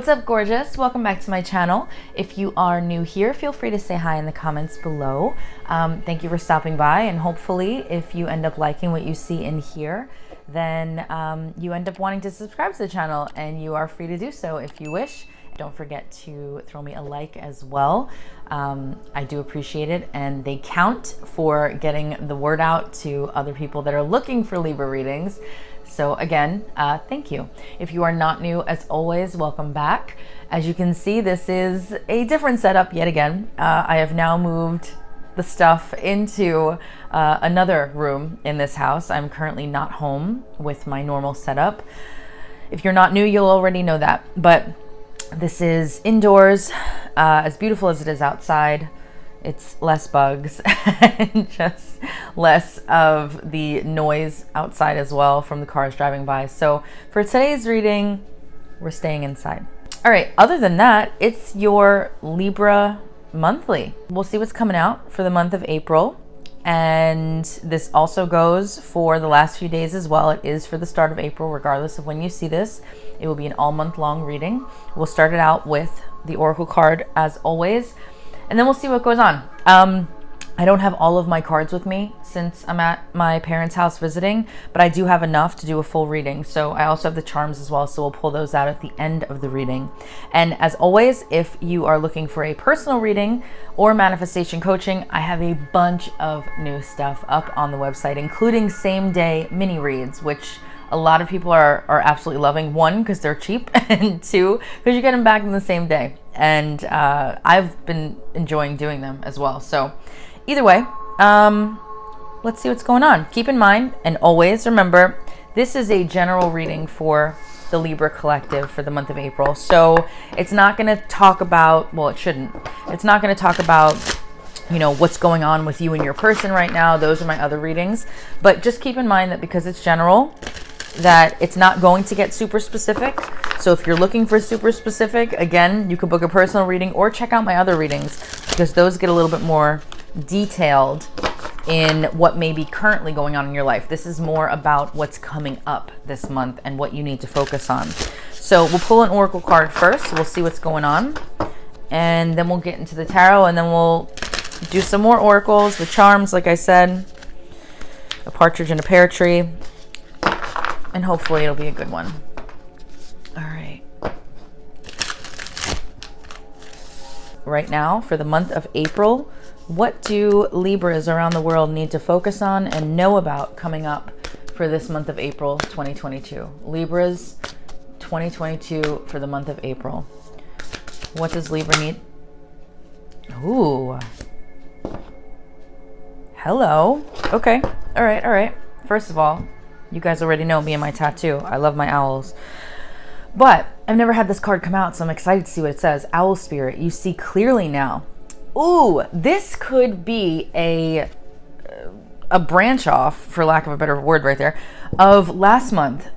What's up, gorgeous? Welcome back to my channel. If you are new here, feel free to say hi in the comments below. Thank you for stopping by, and hopefully if you end up liking what you see in here, then you end up wanting to subscribe to the channel, and you are free to do so if you wish. Don't forget to throw me a like as well. I do appreciate it, and they count for getting the word out to other people that are looking for Libra readings. So again, thank you. If you are not new, as always, welcome back. As you can see, this is a different setup yet again. I have now moved the stuff into another room in this house. I'm currently not home with my normal setup. If you're not new, you'll already know that. But this is indoors, as beautiful as it is outside. It's less bugs and just less of the noise outside as well from the cars driving by. So for today's reading, we're staying inside. All right, other than that, it's your Libra monthly. We'll see what's coming out for the month of April. And this also goes for the last few days as well. It is for the start of April, regardless of when you see this. It will be an all month long reading. We'll start it out with the Oracle card as always, and then we'll see what goes on. I don't have all of my cards with me since I'm at my parents' house visiting, but I do have enough to do a full reading. So I also have the charms as well, so we'll pull those out at the end of the reading. And as always, if you are looking for a personal reading or manifestation coaching, I have a bunch of new stuff up on the website, including same-day mini reads, which a lot of people are absolutely loving. One, because they're cheap, and two, because you get them back in the same day. And I've been enjoying doing them as well. So either way, let's see what's going on. Keep in mind, and always remember, this is a general reading for the Libra collective for the month of April. So it's not going to talk about, well, it shouldn't. It's not going to talk about, you know, what's going on with you and your person right now. Those are my other readings. But just keep in mind that because it's general, that it's not going to get super specific. So if you're looking for super specific, again, you can book a personal reading or check out my other readings, because those get a little bit more detailed in what may be currently going on in your life. This is more about what's coming up this month and what you need to focus on. So we'll pull an Oracle card first. We'll see what's going on, and then we'll get into the tarot, and then we'll do some more oracles, the charms, like I said, a partridge in a pear tree, and hopefully it'll be a good one. All right. Right now, for the month of April, what do Libras around the world need to focus on and know about coming up for this month of April 2022? Libras 2022 for the month of April. What does Libra need? Ooh. Hello. Okay. All right. All right. First of all, you guys already know me and my tattoo. I love my owls. But I've never had this card come out, so I'm excited to see what it says. Owl Spirit, you see clearly now. Ooh, this could be a branch off, for lack of a better word right there, of last month,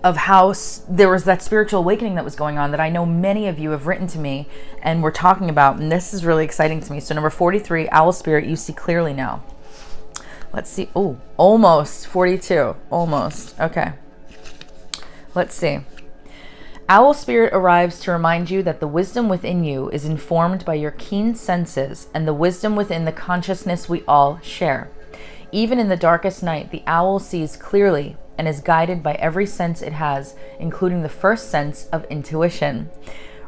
of how there was that spiritual awakening that was going on that I know many of you have written to me and we're talking about, and this is really exciting to me. So number 43, Owl Spirit, you see clearly now. Let's see. Oh, almost 42. Almost. Okay. Let's see. Owl Spirit arrives to remind you that the wisdom within you is informed by your keen senses and the wisdom within the consciousness we all share. Even in the darkest night, the owl sees clearly and is guided by every sense it has, including the first sense of intuition.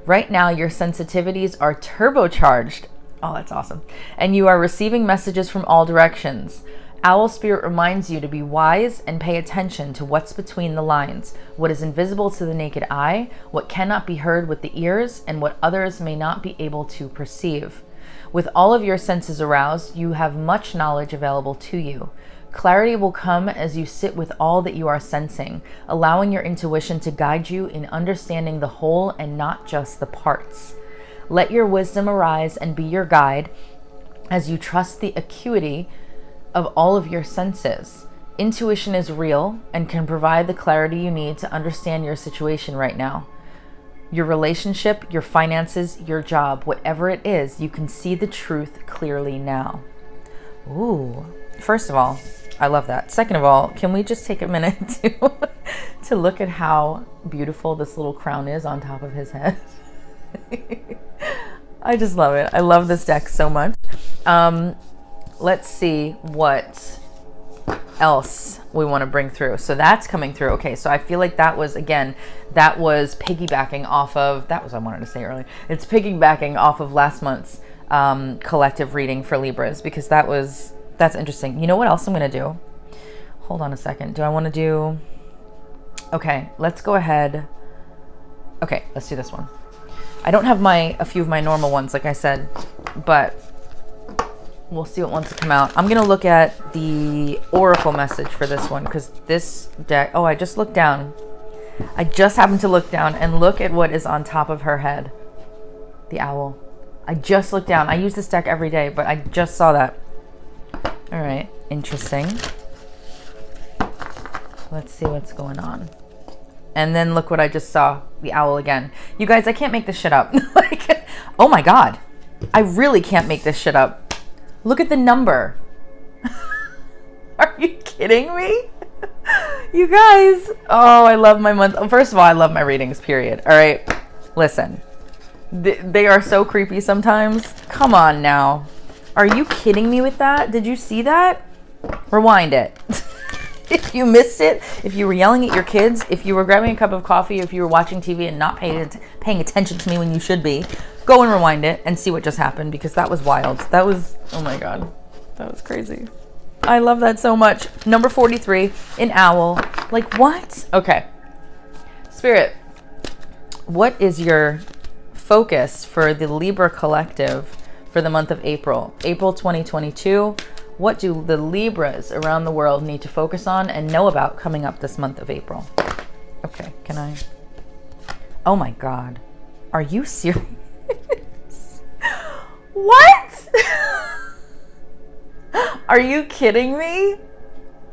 Right now, your sensitivities are turbocharged. Oh, that's awesome. And you are receiving messages from all directions. Owl Spirit reminds you to be wise and pay attention to what's between the lines, what is invisible to the naked eye, what cannot be heard with the ears, and what others may not be able to perceive. With all of your senses aroused, you have much knowledge available to you. Clarity will come as you sit with all that you are sensing, allowing your intuition to guide you in understanding the whole and not just the parts. Let your wisdom arise and be your guide as you trust the acuity of all of your senses. Intuition is real and can provide the clarity you need to understand your situation right now. Your relationship, your finances, your job, whatever it is, you can see the truth clearly now. Ooh, first of all, I love that. Second of all, can we just take a minute to look at how beautiful this little crown is on top of his head? I just love it. I love this deck so much. Let's see what else we want to bring through. So that's coming through. Okay, so I feel like that was, again, that was piggybacking off of, that was what I wanted to say earlier. It's piggybacking off of last month's collective reading for Libras, because that's interesting. You know what else I'm going to do? Hold on a second. Do I want to do, okay, let's go ahead. Okay, let's do this one. I don't have a few of my normal ones, like I said, but we'll see what wants to come out. I'm going to look at the oracle message for this one, because this deck, oh, I just looked down. I just happened to look down and look at what is on top of her head. The owl. I just looked down. I use this deck every day, but I just saw that. All right, interesting. Let's see what's going on. And then look what I just saw, the owl again. You guys, I can't make this shit up. Like, oh my God. I really can't make this shit up. Look at the number. Are you kidding me? You guys. Oh, I love my month. First of all, I love my readings, period. All right. Listen. They are so creepy sometimes. Come on now. Are you kidding me with that? Did you see that? Rewind it. If you missed it, if you were yelling at your kids, if you were grabbing a cup of coffee, if you were watching TV and not paying attention to me when you should be, go and rewind it and see what just happened, because that was wild. That was, oh my God, that was crazy. I love that so much. Number 43, an owl. Like, what? Okay. Spirit, what is your focus for the Libra collective for the month of April? April 2022. What do the Libras around the world need to focus on and know about coming up this month of April? Okay, can I? Oh my God. Are you serious? What? Are you kidding me?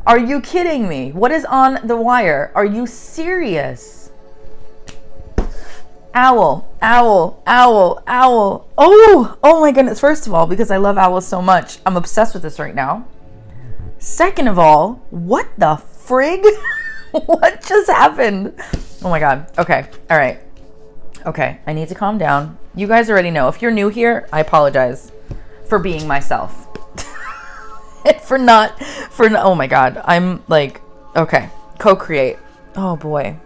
Are you kidding me? What is on the wire? Are you serious? Owl, owl, owl, owl. Oh my goodness. First of all, because I love owls so much, I'm obsessed with this right now. Second of all, what the frig? What just happened? Oh my God. Okay. All right. Okay. I need to calm down. You guys already know. If you're new here, I apologize for being myself. Oh my God. I'm like, okay. Co-create. Oh boy.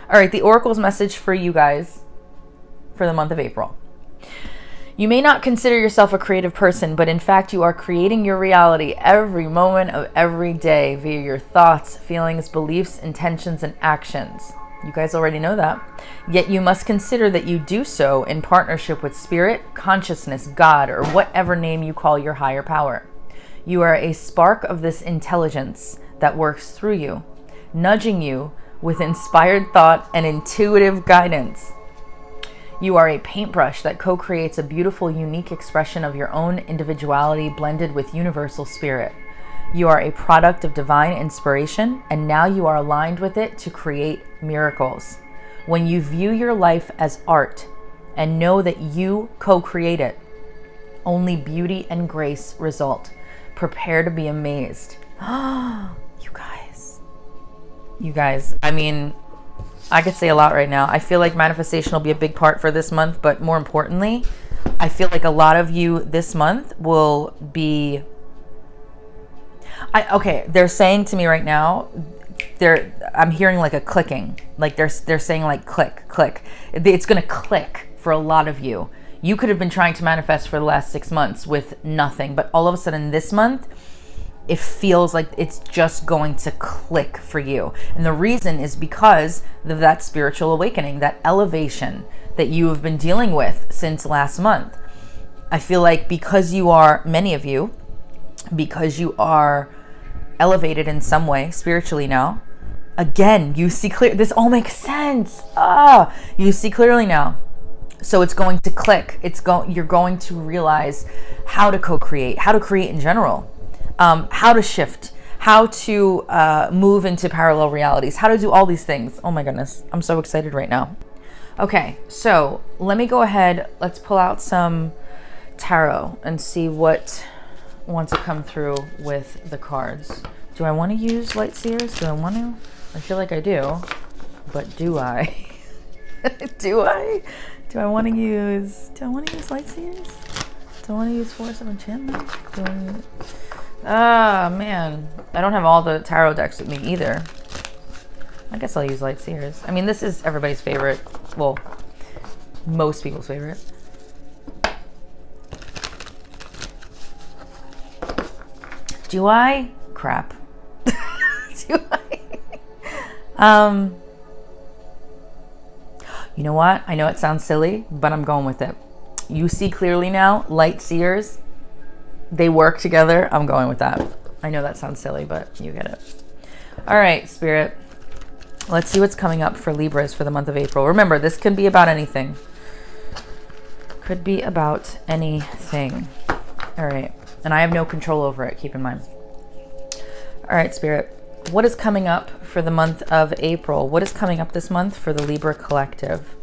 All right, the Oracle's message for you guys for the month of April. You may not consider yourself a creative person, but in fact, you are creating your reality every moment of every day via your thoughts, feelings, beliefs, intentions, and actions. You guys already know that. Yet you must consider that you do so in partnership with spirit, consciousness, God, or whatever name you call your higher power. You are a spark of this intelligence that works through you, nudging you with inspired thought and intuitive guidance. You are a paintbrush that co-creates a beautiful, unique expression of your own individuality blended with universal spirit. You are a product of divine inspiration, and now you are aligned with it to create miracles. When you view your life as art and know that you co-create it, only beauty and grace result. Prepare to be amazed. You guys, I mean, I could say a lot right now. I feel like manifestation will be a big part for this month, but more importantly, I feel like a lot of you this month will be, okay, they're saying to me right now, I'm hearing like a clicking, like they're saying like click, click. It's going to click for a lot of you. You could have been trying to manifest for the last 6 months with nothing, but all of a sudden this month, it feels like it's just going to click for you. And the reason is because of that spiritual awakening, that elevation that you have been dealing with since last month. I feel like because you are, many of you, because you are elevated in some way spiritually now, again, you see clear, this all makes sense. You see clearly now. So it's going to click. You're going to realize how to co-create, how to create in general. How to shift, how to move into parallel realities, how to do all these things. Oh my goodness, I'm so excited right now. Okay, so let me go ahead. Let's pull out some tarot and see what wants to come through with the cards. Do I want to use light seers? Do I want to? I feel like I do, but do I? Do I? Do I want to use Light Seers? Do I want to use Force of Enchantment? Man. I don't have all the tarot decks with me either. I guess I'll use Light Seers. I mean, this is everybody's favorite. Well, most people's favorite. Do I? Crap. Do I? You know what? I know it sounds silly, but I'm going with it. You see clearly now, Light Seers, they work together. I'm going with that. I know that sounds silly, but you get it. All right, Spirit. Let's see what's coming up for Libras for the month of April. Remember, this could be about anything. Could be about anything. All right. And I have no control over it, keep in mind. All right, Spirit. What is coming up for the month of April? What is coming up this month for the Libra Collective?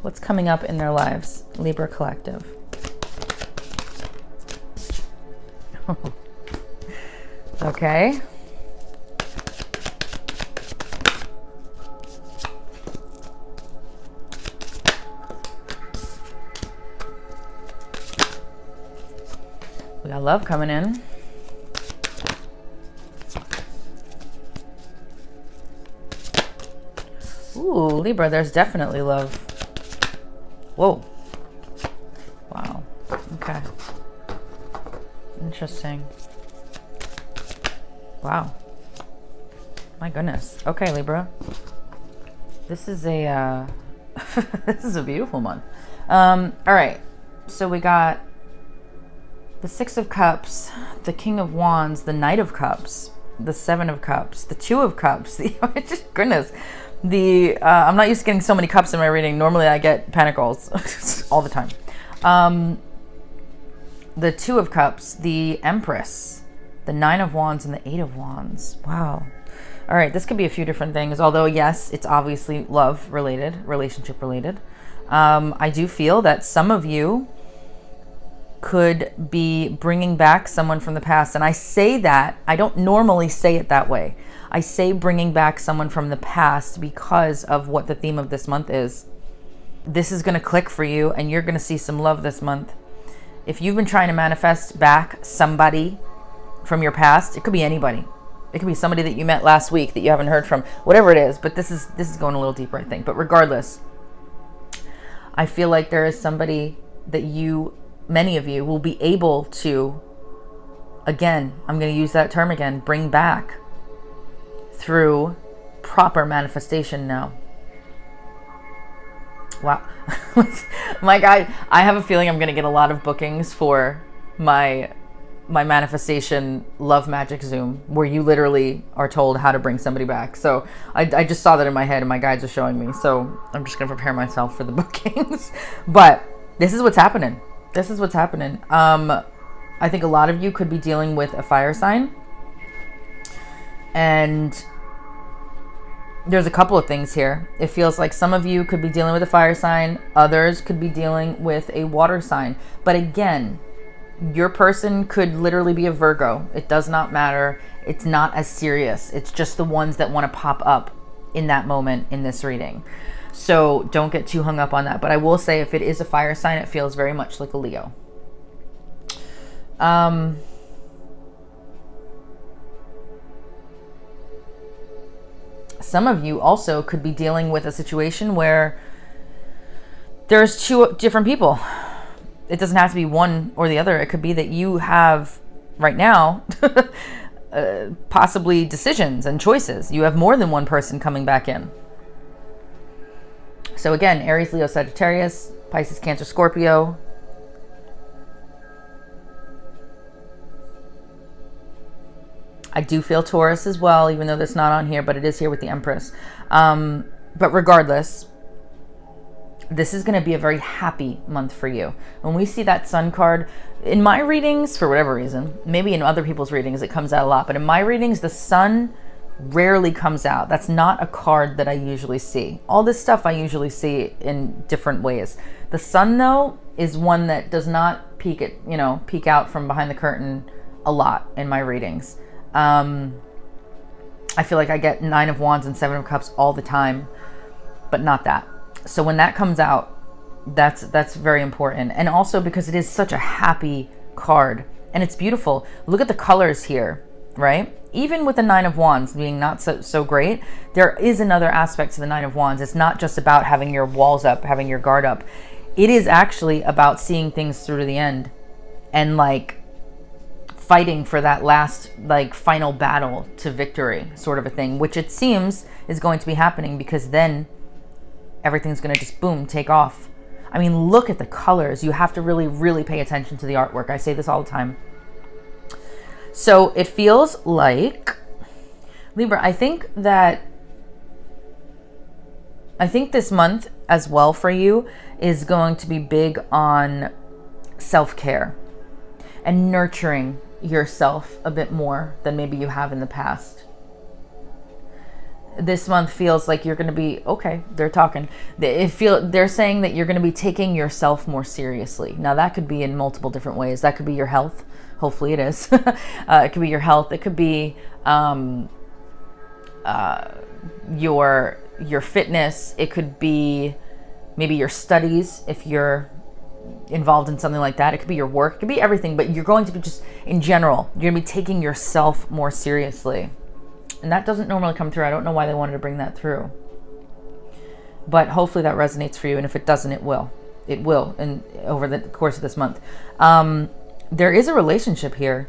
What's coming up in their lives? Libra Collective. Okay. We got love coming in. Ooh, Libra, there's definitely love. Whoa. Wow. Okay. Interesting. Wow. My goodness. Okay, Libra. This is a this is a beautiful month. All right. So we got the Six of Cups, the King of Wands, the Knight of Cups, the Seven of Cups, the Two of Cups. Goodness. I'm not used to getting so many cups in my reading. Normally I get pentacles all the time. The Two of Cups, the Empress, the Nine of Wands, and the Eight of Wands. Wow. All right, this could be a few different things, although yes, it's obviously love related, relationship related. I do feel that some of you could be bringing back someone from the past. And I say that, I don't normally say it that way. I say bringing back someone from the past because of what the theme of this month is. This is going to click for you and you're going to see some love this month. If you've been trying to manifest back somebody from your past, it could be anybody. It could be somebody that you met last week that you haven't heard from, whatever it is. But this is going a little deeper, I think. But regardless, I feel like there is somebody that many of you will be able to, again, I'm going to use that term again, bring back through proper manifestation now. Wow. My God, I have a feeling I'm going to get a lot of bookings for my manifestation love magic Zoom, where you literally are told how to bring somebody back. So I just saw that in my head and my guides are showing me. So I'm just going to prepare myself for the bookings. But this is what's happening. This is what's happening. I think a lot of you could be dealing with a fire sign. And there's a couple of things here. It feels like some of you could be dealing with a fire sign. Others could be dealing with a water sign. But again, your person could literally be a Virgo. It does not matter. It's not as serious. It's just the ones that want to pop up in that moment in this reading. So don't get too hung up on that. But I will say, if it is a fire sign, it feels very much like a Leo. Some of you also could be dealing with a situation where there's two different people. It doesn't have to be one or the other. It could be that you have right now possibly decisions and choices. You have more than one person coming back in. So again, Aries, Leo, Sagittarius, Pisces, Cancer, Scorpio. I do feel Taurus as well, even though that's not on here, but it is here with the Empress. But regardless, this is going to be a very happy month for you. When we see that Sun card, in my readings, for whatever reason, maybe in other people's readings it comes out a lot, but in my readings, the Sun rarely comes out. That's not a card that I usually see. All this stuff I usually see in different ways. The Sun, though, is one that does not peek out from behind the curtain a lot in my readings. I feel like I get Nine of Wands and Seven of Cups all the time, but not that. So when that comes out, that's very important. And also because it is such a happy card and it's beautiful. Look at the colors here, right? Even with the Nine of Wands being not so great, there is another aspect to the Nine of Wands. It's not just about having your walls up, having your guard up. It is actually about seeing things through to the end and like fighting for that last like final battle to victory sort of a thing, which it seems is going to be happening because then everything's going to just boom, take off. I mean, look at the colors. You have to really, really pay attention to the artwork. I say this all the time. So it feels like, Libra, I think this month as well for you is going to be big on self-care and nurturing yourself a bit more than maybe you have in the past. This month feels like you're going to be, okay, they're talking. They're saying that you're going to be taking yourself more seriously. Now that could be in multiple different ways. That could be your health. Hopefully it is. It could be your health. It could be your fitness. It could be maybe your studies if you're involved in something like that. It could be your work. It could be everything, but you're going to be just, in general, you're going to be taking yourself more seriously. And that doesn't normally come through. I don't know why they wanted to bring that through. But hopefully that resonates for you. And if it doesn't, it will. It will over the course of this month. There is a relationship here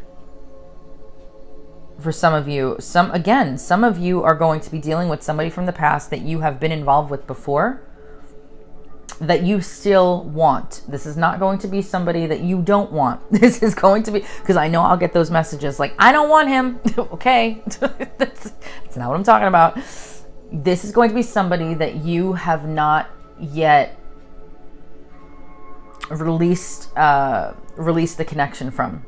for some of you. Some of you are going to be dealing with somebody from the past that you have been involved with before that you still want. This is not going to be somebody that you don't want. This is going to be, because I know I'll get those messages like, I don't want him. Okay. That's not what I'm talking about. This is going to be somebody that you have not yet released the connection from.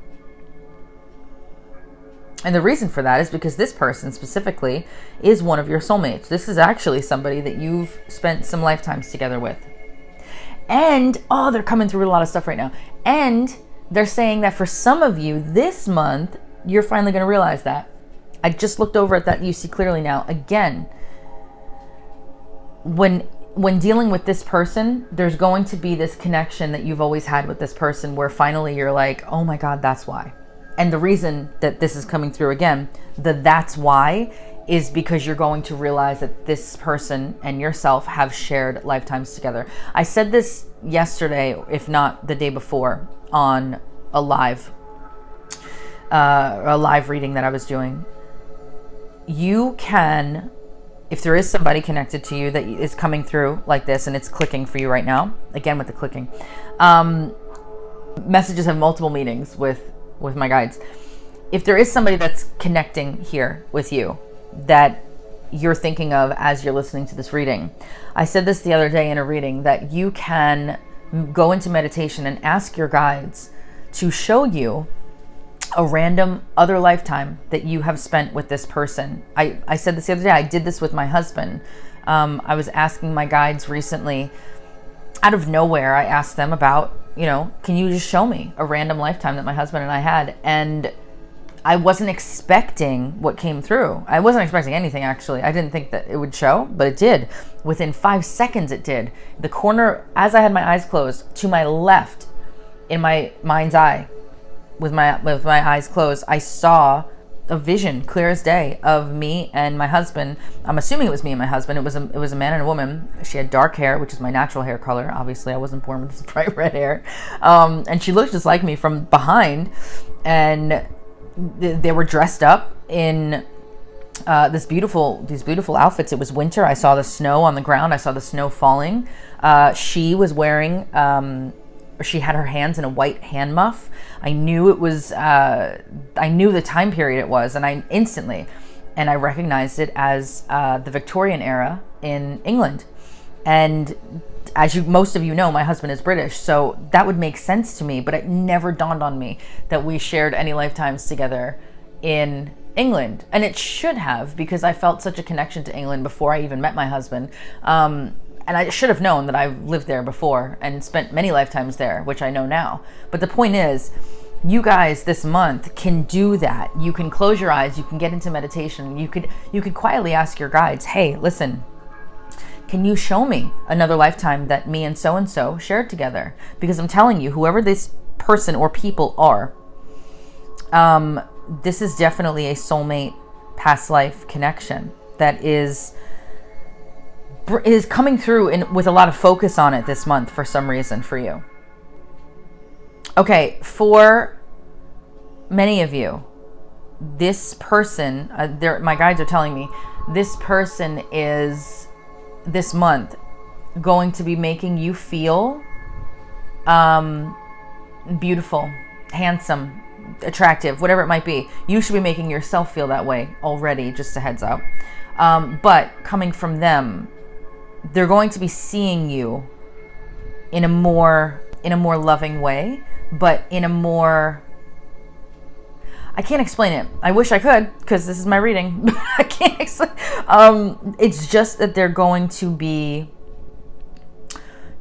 And the reason for that is because this person specifically is one of your soulmates. This is actually somebody that you've spent some lifetimes together with. And, they're coming through with a lot of stuff right now. And they're saying that for some of you this month, you're finally going to realize that. I just looked over at that. You see clearly now. Again, when dealing with this person, there's going to be this connection that you've always had with this person where finally you're like, oh my God, that's why. And the reason that this is coming through again, that's why, is because you're going to realize that this person and yourself have shared lifetimes together. I said this yesterday, if not the day before, on a live reading that I was doing. You can, if there is somebody connected to you that is coming through like this, and it's clicking for you right now, again with the clicking, messages have multiple meanings with my guides. If there is somebody that's connecting here with you that you're thinking of as you're listening to this reading, I said this the other day in a reading, that you can go into meditation and ask your guides to show you a random other lifetime that you have spent with this person. I said this the other day. I did this with my husband. I was asking my guides recently, out of nowhere, I asked them about, can you just show me a random lifetime that my husband and I had? And I wasn't expecting what came through. I wasn't expecting anything, actually. I didn't think that it would show, but it did. Within 5 seconds, it did. The corner, as I had my eyes closed, to my left, in my mind's eye, with my eyes closed, I saw a vision, clear as day, of me and my husband. I'm assuming it was me and my husband. It was a man and a woman. She had dark hair, which is my natural hair color. Obviously, I wasn't born with this bright red hair. And she looked just like me from behind. And they were dressed up in these beautiful outfits. It was winter. I saw the snow on the ground. I saw the snow falling. She was wearing, she had her hands in a white hand muff. I knew it was, I knew the time period it was, and I recognized it as the Victorian era in England. And as most of you know, my husband is British, so that would make sense to me, but it never dawned on me that we shared any lifetimes together in England. And it should have, because I felt such a connection to England before I even met my husband. And I should have known that I've lived there before and spent many lifetimes there, which I know now. But the point is, you guys this month can do that. You can close your eyes, you can get into meditation, you could quietly ask your guides, hey, listen, can you show me another lifetime that me and so shared together? Because I'm telling you, whoever this person or people are, this is definitely a soulmate past life connection that is coming through with a lot of focus on it this month for some reason for you. Okay, for many of you, this person, my guides are telling me, this person is this month going to be making you feel beautiful, handsome, attractive, whatever it might be. You should be making yourself feel that way already, just a heads up. But coming from them, they're going to be seeing you in a more loving way, but in a more, I can't explain it. I wish I could, because this is my reading. I can't explain. It's just that they're going to be,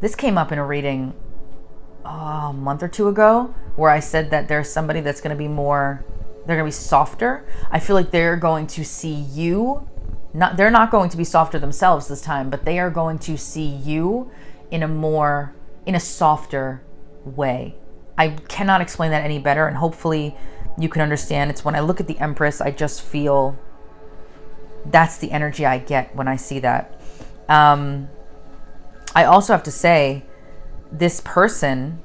this came up in a reading a month or two ago, where I said that there's somebody that's going to be more, they're going to be softer. I feel like they're going to see you, they're not going to be softer themselves this time, but they are going to see you in a softer way. I cannot explain that any better, and hopefully you can understand. It's when I look at the Empress, I just feel that's the energy I get when I see that. I also have to say, this person,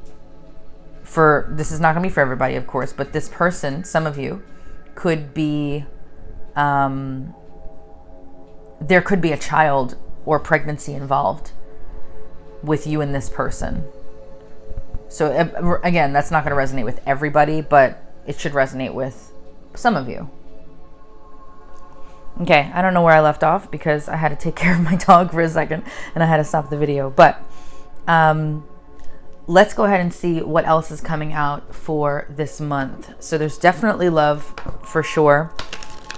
this is not going to be for everybody, of course, but this person, some of you, could be, there could be a child or pregnancy involved with you and this person. So again, that's not going to resonate with everybody, but it should resonate with some of you. Okay, I don't know where I left off because I had to take care of my dog for a second and I had to stop the video. But let's go ahead and see what else is coming out for this month. So there's definitely love for sure.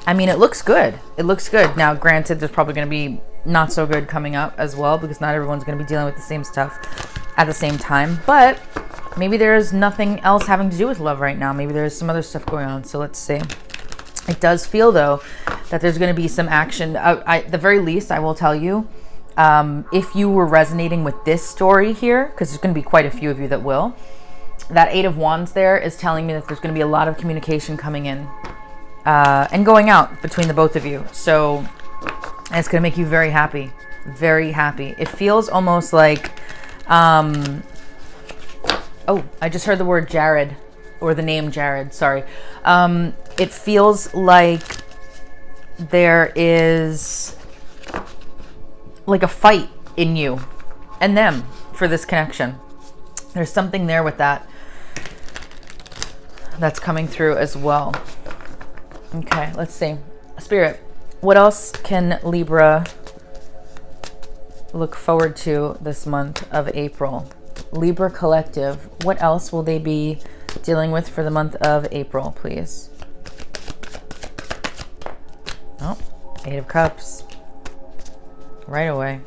I mean, it looks good. It looks good. Now, granted, there's probably going to be not so good coming up as well, because not everyone's going to be dealing with the same stuff at the same time. But maybe there's nothing else having to do with love right now. Maybe there's some other stuff going on. So let's see. It does feel, though, that there's going to be some action. At the very least, I will tell you, if you were resonating with this story here, because there's going to be quite a few of you that will, that Eight of Wands there is telling me that there's going to be a lot of communication coming in and going out between the both of you. So it's going to make you very happy. Very happy. It feels almost like, oh, I just heard the word Jared, or the name Jared, sorry. It feels like there is like a fight in you and them for this connection. There's something there with that that's coming through as well. Okay, let's see. Spirit, what else can Libra look forward to this month of April? Libra Collective, what else will they be dealing with for the month of April, please? Oh, Eight of Cups. Right away.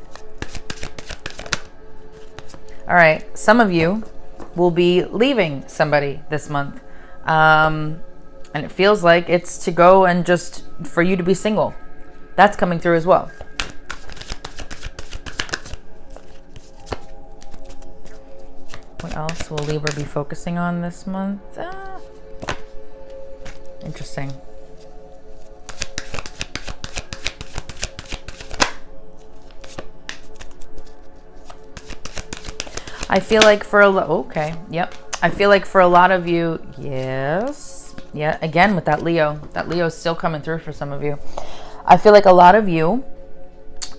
All right, some of you will be leaving somebody this month. And it feels like it's to go and just for you to be single. That's coming through as well. What else will Libra be focusing on this month? Interesting. I feel like for okay, yep. I feel like for a lot of you, yes. Yeah, again with that Leo. That Leo is still coming through for some of you. I feel like a lot of you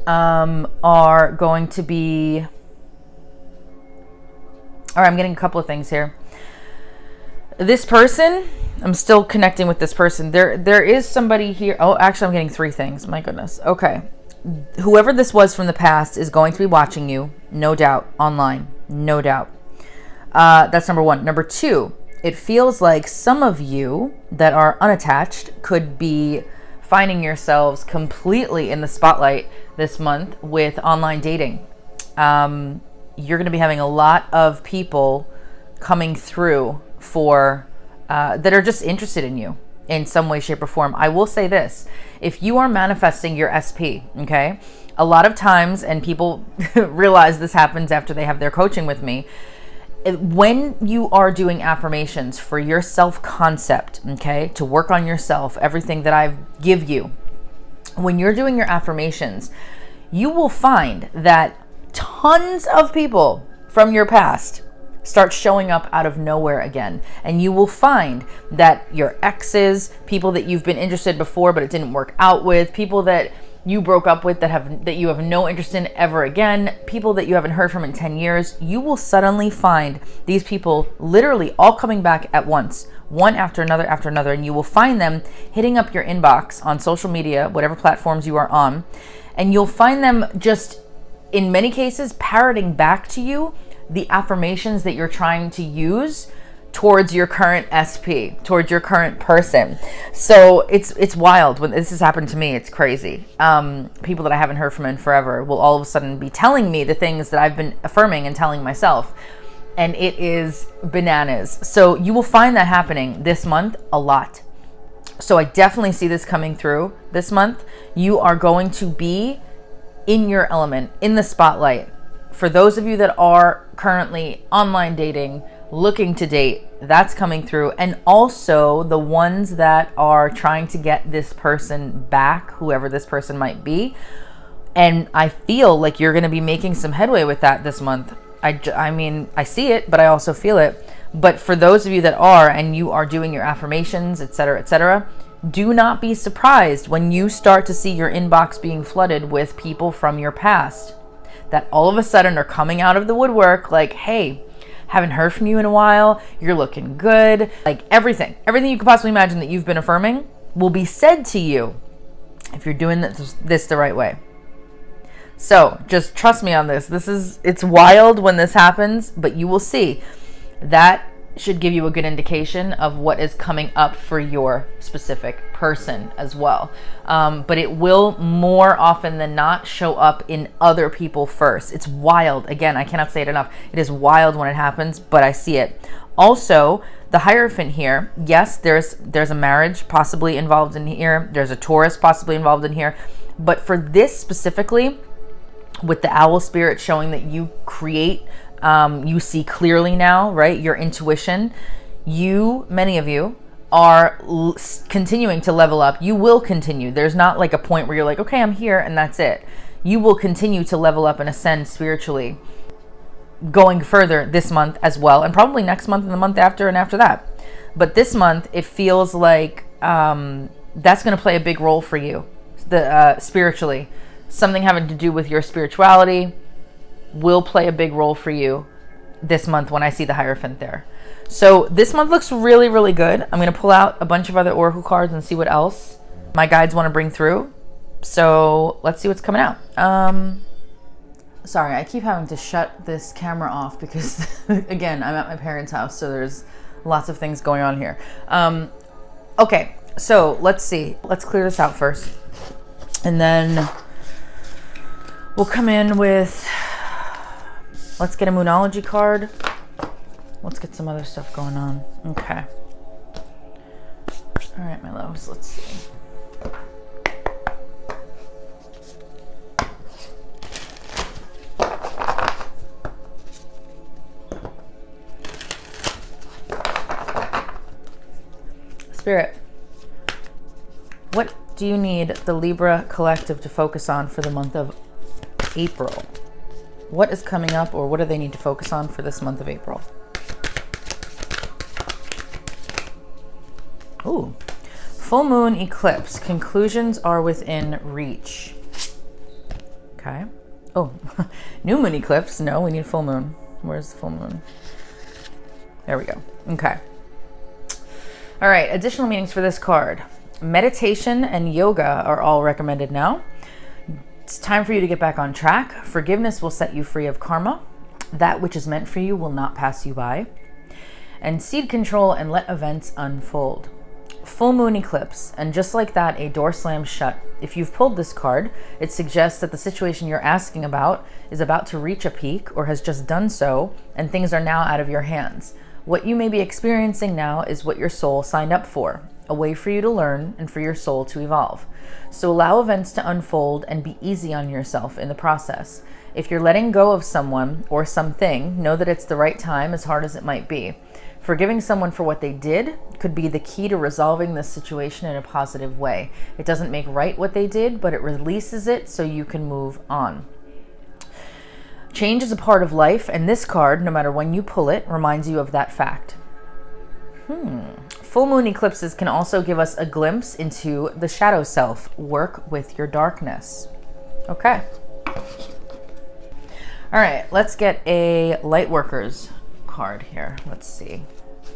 are going to be... All right, I'm getting a couple of things here. This person, I'm still connecting with this person. There is somebody here. Oh, actually, I'm getting three things. My goodness. Okay. Whoever this was from the past is going to be watching you, no doubt, online. No doubt. That's number one. Number two, it feels like some of you that are unattached could be finding yourselves completely in the spotlight this month with online dating. You're going to be having a lot of people coming through for that are just interested in you in some way, shape, or form. I will say this: if you are manifesting your SP, okay, a lot of times, and people realize this happens after they have their coaching with me, when you are doing affirmations for your self-concept, okay, to work on yourself, everything that I give you, when you're doing your affirmations, you will find that tons of people from your past start showing up out of nowhere again. And you will find that your exes, people that you've been interested before but it didn't work out with, people that you broke up with that you have no interest in ever again, people that you haven't heard from in 10 years, you will suddenly find these people literally all coming back at once, one after another, and you will find them hitting up your inbox on social media, whatever platforms you are on, and you'll find them just, in many cases, parroting back to you the affirmations that you're trying to use towards your current SP, towards your current person. So it's wild. When this has happened to me, it's crazy. People that I haven't heard from in forever will all of a sudden be telling me the things that I've been affirming and telling myself. And it is bananas. So you will find that happening this month a lot. So I definitely see this coming through this month. You are going to be in your element, in the spotlight. For those of you that are currently online dating, looking to date, that's coming through. And also the ones that are trying to get this person back, whoever this person might be. And I feel like you're going to be making some headway with that this month. I mean, I see it, but I also feel it. But for those of you that are, and you are doing your affirmations, etc., do not be surprised when you start to see your inbox being flooded with people from your past that all of a sudden are coming out of the woodwork like, hey, haven't heard from you in a while, you're looking good. Like everything you could possibly imagine that you've been affirming will be said to you if you're doing this the right way. So just trust me on this. It's wild when this happens, but you will see that should give you a good indication of what is coming up for your specific person as well. But it will more often than not show up in other people first. It's wild. Again, I cannot say it enough. It is wild when it happens, but I see it. Also, the Hierophant here, yes, there's a marriage possibly involved in here. There's a Taurus possibly involved in here. But for this specifically, with the owl spirit showing that you create, you see clearly now, right? Your intuition. Many of you are continuing to level up. You will continue. There's not like a point where you're like, okay, I'm here and that's it. You will continue to level up and ascend spiritually, going further this month as well, and probably next month and the month after and after that. But this month, it feels like that's going to play a big role for you, spiritually. Something having to do with your spirituality will play a big role for you this month when I see the Hierophant there. So this month looks really, really good. I'm going to pull out a bunch of other Oracle cards and see what else my guides want to bring through. So let's see what's coming out. Sorry, I keep having to shut this camera off because, again, I'm at my parents' house, so there's lots of things going on here. Okay, so let's see. Let's clear this out first. And then we'll come in with... Let's get a Moonology card. Let's get some other stuff going on. Okay. All right, my loves, let's see. Spirit, what do you need the Libra collective to focus on for the month of April? What is coming up, or what do they need to focus on for this month of April? Ooh, full moon eclipse. Conclusions are within reach. Okay. Oh, new moon eclipse. No, we need full moon. Where's the full moon? There we go. Okay. All right. Additional meanings for this card. Meditation and yoga are all recommended now. It's time for you to get back on track. Forgiveness will set you free of karma. That which is meant for you will not pass you by. And seed control and let events unfold. Full moon eclipse, and just like that, a door slams shut. If you've pulled this card, it suggests that the situation you're asking about is about to reach a peak or has just done so, and things are now out of your hands. What you may be experiencing now is what your soul signed up for. a way for you to learn and for your soul to evolve. So allow events to unfold and be easy on yourself in the process. If you're letting go of someone or something, know that it's the right time, as hard as it might be. Forgiving someone for what they did could be the key to resolving this situation in a positive way. It doesn't make right what they did, but it releases it so you can move on. Change is a part of life, and this card, no matter when you pull it, reminds you of that fact. Full moon eclipses can also give us a glimpse into the shadow self. Work with your darkness. Okay. All right, let's get a Lightworkers card here. Let's see.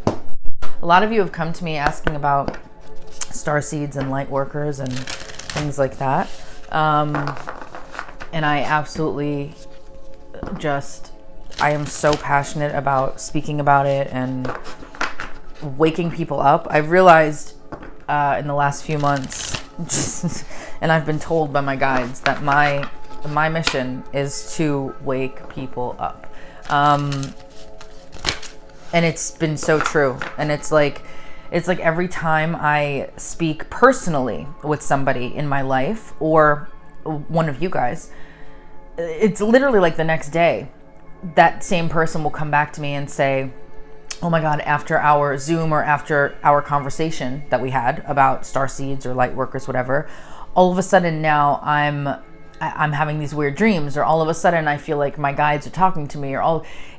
A lot of you have come to me asking about starseeds and Lightworkers and things like that. And I absolutely I am so passionate about speaking about it and waking people up. I've realized in the last few months, and I've been told by my guides that my mission is to wake people up. And it's been so true. And it's like every time I speak personally with somebody in my life or one of you guys, it's literally like the next day that same person will come back to me and say, oh my God, after our Zoom or after our conversation that we had about starseeds or Lightworkers, whatever, all of a sudden now I'm having these weird dreams, or all of a sudden I feel like my guides are talking to me,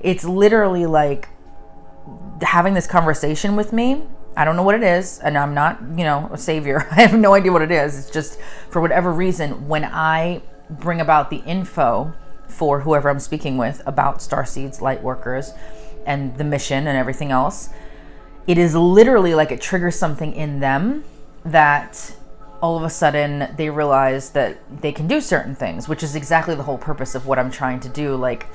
it's literally like having this conversation with me. I don't know what it is, and I'm not, a savior. I have no idea what it is. It's just, for whatever reason, when I bring about the info for whoever I'm speaking with about starseeds, Lightworkers, and the mission and everything else, it is literally like it triggers something in them that all of a sudden they realize that they can do certain things, which is exactly the whole purpose of what I'm trying to do. Like,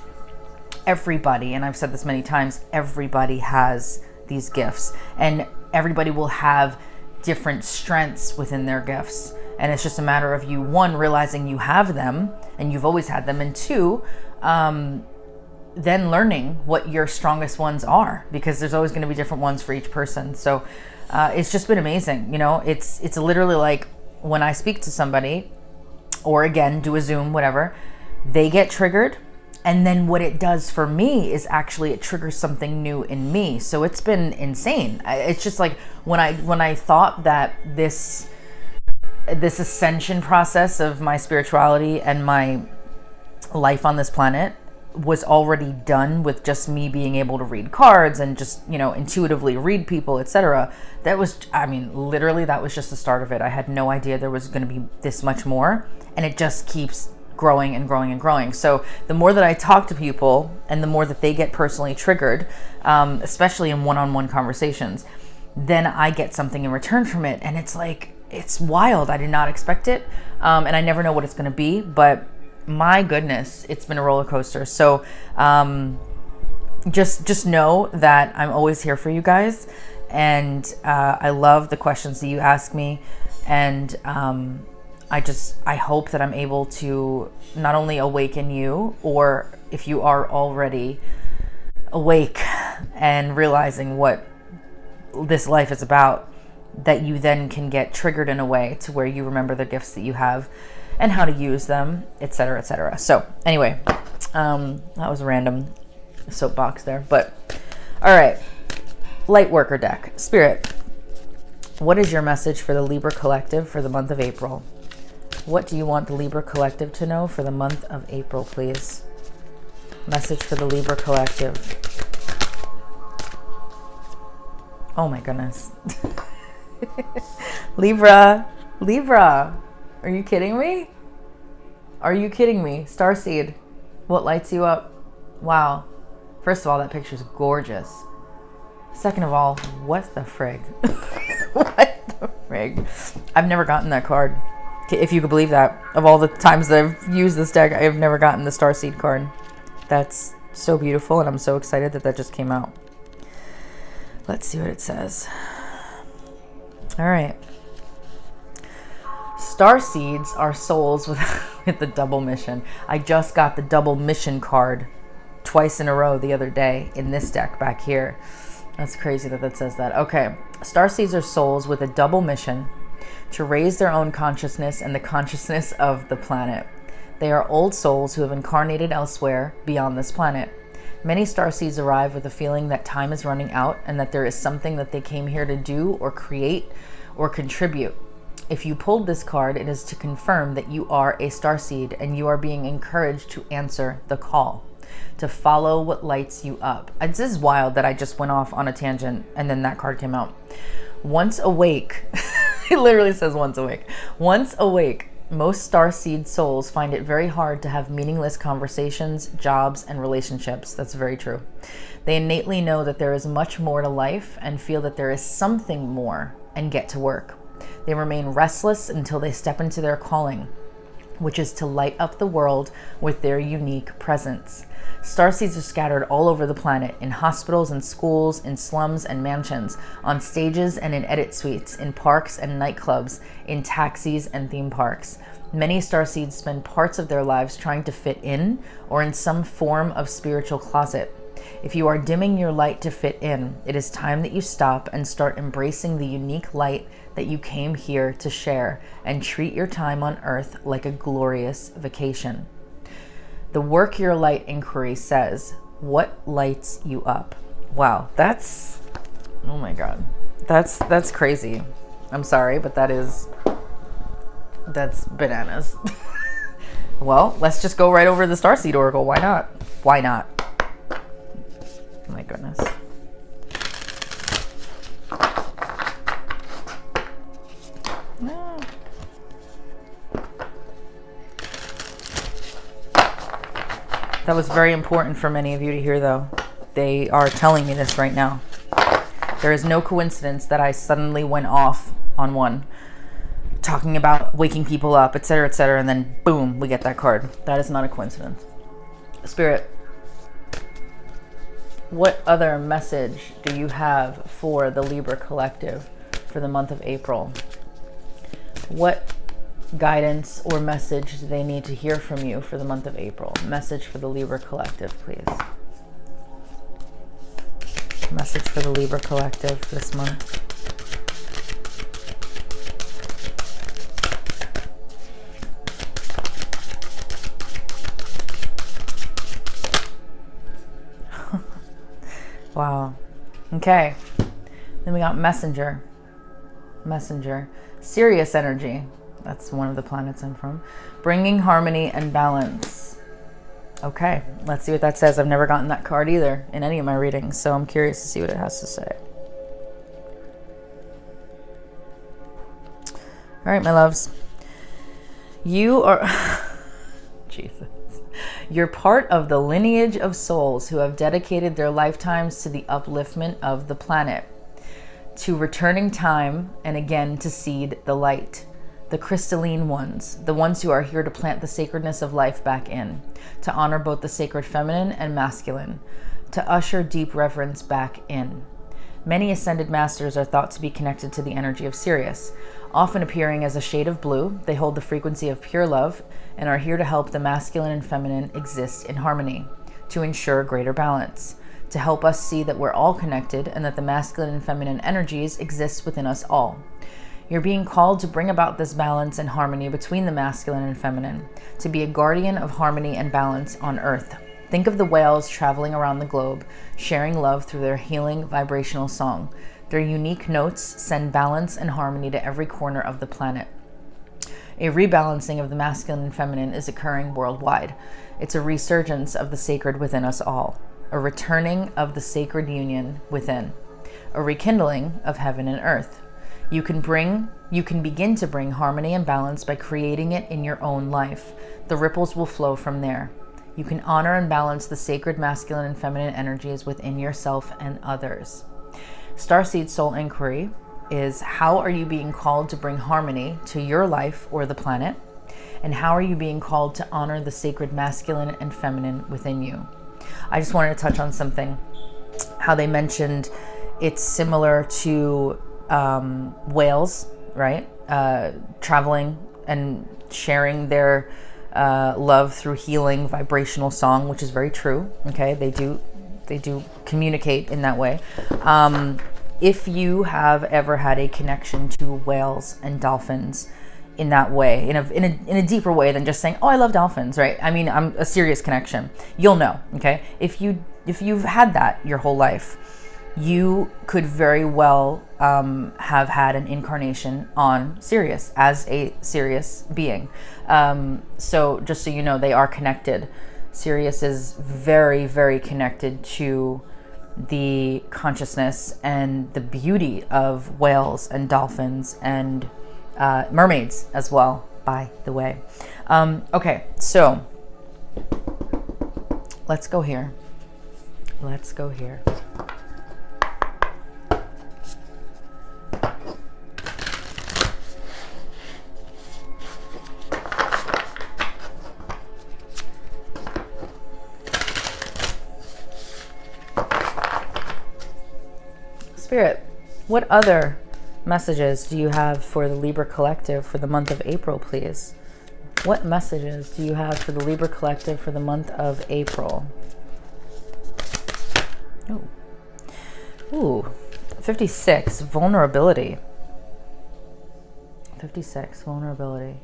everybody, and I've said this many times, everybody has these gifts, and everybody will have different strengths within their gifts. And it's just a matter of you, one, realizing you have them and you've always had them, and two, then learning what your strongest ones are, because there's always going to be different ones for each person. So it's just been amazing. It's literally like when I speak to somebody, or again, do a Zoom, whatever, they get triggered. And then what it does for me is actually it triggers something new in me. So it's been insane. It's just like when I thought that this ascension process of my spirituality and my life on this planet was already done with just me being able to read cards and just, intuitively read people, etc. That was, literally that was just the start of it. I had no idea there was going to be this much more, and it just keeps growing and growing and growing. So the more that I talk to people and the more that they get personally triggered, especially in one-on-one conversations, then I get something in return from it. And it's like, it's wild. I did not expect it. And I never know what it's going to be, but my goodness, it's been a roller coaster. So just know that I'm always here for you guys. And I love the questions that you ask me. And I hope that I'm able to not only awaken you, or if you are already awake and realizing what this life is about, that you then can get triggered in a way to where you remember the gifts that you have and how to use them, etc., etc. So anyway, that was a random soapbox there, but all right. Lightworker deck. Spirit, what is your message for the Libra collective for the month of April? What do you want the Libra collective to know for the month of April, please? Message for the Libra collective. Oh my goodness. Libra. Are you kidding me? Are you kidding me? Starseed. What lights you up? Wow. First of all, that picture's gorgeous. Second of all, what the frig? What the frig? I've never gotten that card. If you could believe that. Of all the times that I've used this deck, I've never gotten the Starseed card. That's so beautiful, and I'm so excited that just came out. Let's see what it says. All right. Starseeds are souls with the double mission. I just got the double mission card twice in a row the other day in this deck back here. That's crazy that that says that. Okay. Starseeds are souls with a double mission to raise their own consciousness and the consciousness of the planet. They are old souls who have incarnated elsewhere beyond this planet. Many starseeds arrive with a feeling that time is running out and that there is something that they came here to do or create or contribute. If you pulled this card, it is to confirm that you are a starseed and you are being encouraged to answer the call, to follow what lights you up. This is wild that I just went off on a tangent and then that card came out. Once awake, it literally says once awake. Once awake, most starseed souls find it very hard to have meaningless conversations, jobs, and relationships. That's very true. They innately know that there is much more to life and feel that there is something more and get to work. They remain restless until they step into their calling, which is to light up the world with their unique presence. Starseeds are scattered all over the planet, in hospitals and schools, in slums and mansions, on stages and in edit suites, in parks and nightclubs, in taxis and theme parks. Many starseeds spend parts of their lives trying to fit in or in some form of spiritual closet. If you are dimming your light to fit in, it is time that you stop and start embracing the unique light that you came here to share and treat your time on Earth like a glorious vacation. The Work Your Light inquiry says, what lights you up? Wow, that's, oh my God, that's crazy. I'm sorry, but that's bananas. Well, let's just go right over the Starseed Oracle. Why not? Why not? Oh my goodness. No. That was very important for many of you to hear, though. They are telling me this right now. There is no coincidence that I suddenly went off on one, talking about waking people up, etc., and then boom, we get that card. That is not a coincidence. Spirit, what other message do you have for the Libra collective for the month of April? What guidance or message do they need to hear from you for the month of April? Message for the Libra collective, please. Message for the Libra collective this month. Wow. Okay. Then we got Messenger. Messenger. Sirius energy. That's one of the planets I'm from. Bringing harmony and balance. Okay. Let's see what that says. I've never gotten that card either in any of my readings, so I'm curious to see what it has to say. All right, my loves. You are... Jesus. You're part of the lineage of souls who have dedicated their lifetimes to the upliftment of the planet, to returning time and again to seed the light, the crystalline ones, the ones who are here to plant the sacredness of life back in, to honor both the sacred feminine and masculine, to usher deep reverence back in. Many ascended masters are thought to be connected to the energy of Sirius. Often appearing as a shade of blue, they hold the frequency of pure love and are here to help the masculine and feminine exist in harmony, to ensure greater balance, to help us see that we're all connected and that the masculine and feminine energies exist within us all. You're being called to bring about this balance and harmony between the masculine and feminine, to be a guardian of harmony and balance on Earth. Think of the whales traveling around the globe, sharing love through their healing vibrational song. Their unique notes send balance and harmony to every corner of the planet. A rebalancing of the masculine and feminine is occurring worldwide. It's a resurgence of the sacred within us all, a returning of the sacred union within, a rekindling of heaven and earth. You can begin to bring harmony and balance by creating it in your own life. The ripples will flow from there. You can honor and balance the sacred masculine and feminine energies within yourself and others. Starseed Soul Inquiry is: how are you being called to bring harmony to your life or the planet? And how are you being called to honor the sacred masculine and feminine within you? I just wanted to touch on something, how they mentioned it's similar to whales, right? Traveling and sharing their love through healing vibrational song, which is very true. Okay, they do They do communicate in that way. If you have ever had a connection to whales and dolphins in that way, in a deeper way than just saying, oh, I love dolphins, right? I mean, I'm a serious connection. You'll know, okay? If you've had that your whole life, you could very well have had an incarnation on Sirius as a Sirius being. So just so you know, they are connected. Sirius is very, very connected to the consciousness and the beauty of whales and dolphins and mermaids as well, by the way. Okay, so let's go here. Let's go here. Spirit, what other messages do you have for the Libra Collective for the month of April, please? What messages do you have for the Libra Collective for the month of April? Ooh, 56, vulnerability. 56, vulnerability.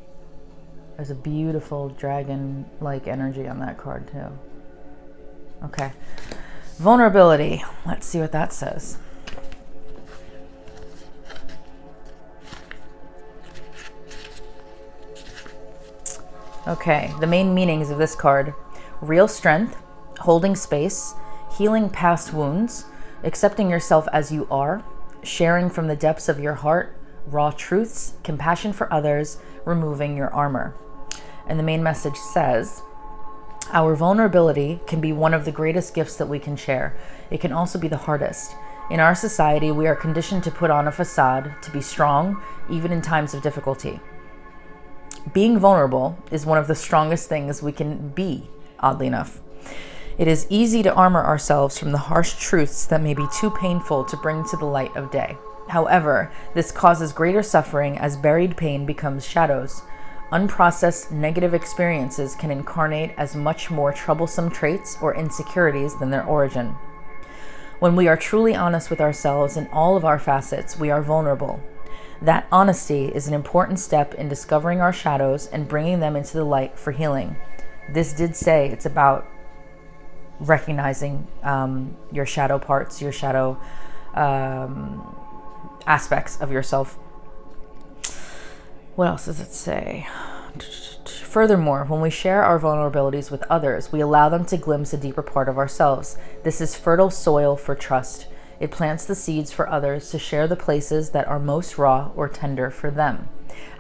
There's a beautiful dragon-like energy on that card too. Okay, vulnerability. Let's see what that says. Okay, the main meanings of this card: real strength, holding space, healing past wounds, accepting yourself as you are, sharing from the depths of your heart, raw truths, compassion for others, removing your armor. And the main message says, our vulnerability can be one of the greatest gifts that we can share. It can also be the hardest. In our society, we are conditioned to put on a facade, to be strong, even in times of difficulty. Being vulnerable is one of the strongest things we can be, oddly enough. It is easy to armor ourselves from the harsh truths that may be too painful to bring to the light of day. However, this causes greater suffering as buried pain becomes shadows. Unprocessed negative experiences can incarnate as much more troublesome traits or insecurities than their origin. When we are truly honest with ourselves in all of our facets, we are vulnerable. That honesty is an important step in discovering our shadows and bringing them into the light for healing. This did say it's about recognizing your shadow parts, your shadow aspects of yourself. What else does it say? Furthermore, when we share our vulnerabilities with others, we allow them to glimpse a deeper part of ourselves. This is fertile soil for trust. It plants the seeds for others to share the places that are most raw or tender for them.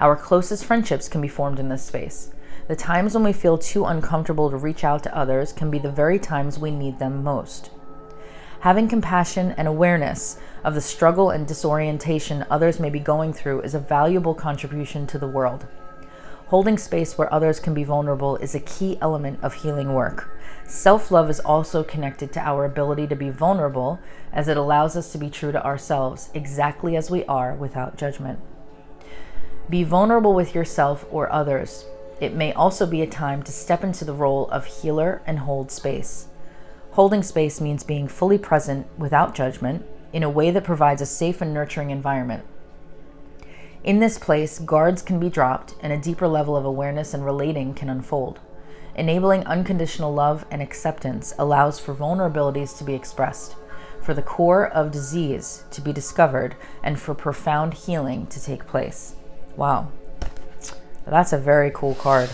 Our closest friendships can be formed in this space. The times when we feel too uncomfortable to reach out to others can be the very times we need them most. Having compassion and awareness of the struggle and disorientation others may be going through is a valuable contribution to the world. Holding space where others can be vulnerable is a key element of healing work. Self-love is also connected to our ability to be vulnerable, as it allows us to be true to ourselves, exactly as we are, without judgment. Be vulnerable with yourself or others. It may also be a time to step into the role of healer and hold space. Holding space means being fully present without judgment in a way that provides a safe and nurturing environment. In this place, guards can be dropped and a deeper level of awareness and relating can unfold. Enabling unconditional love and acceptance allows for vulnerabilities to be expressed, for the core of disease to be discovered, and for profound healing to take place. Wow. That's a very cool card.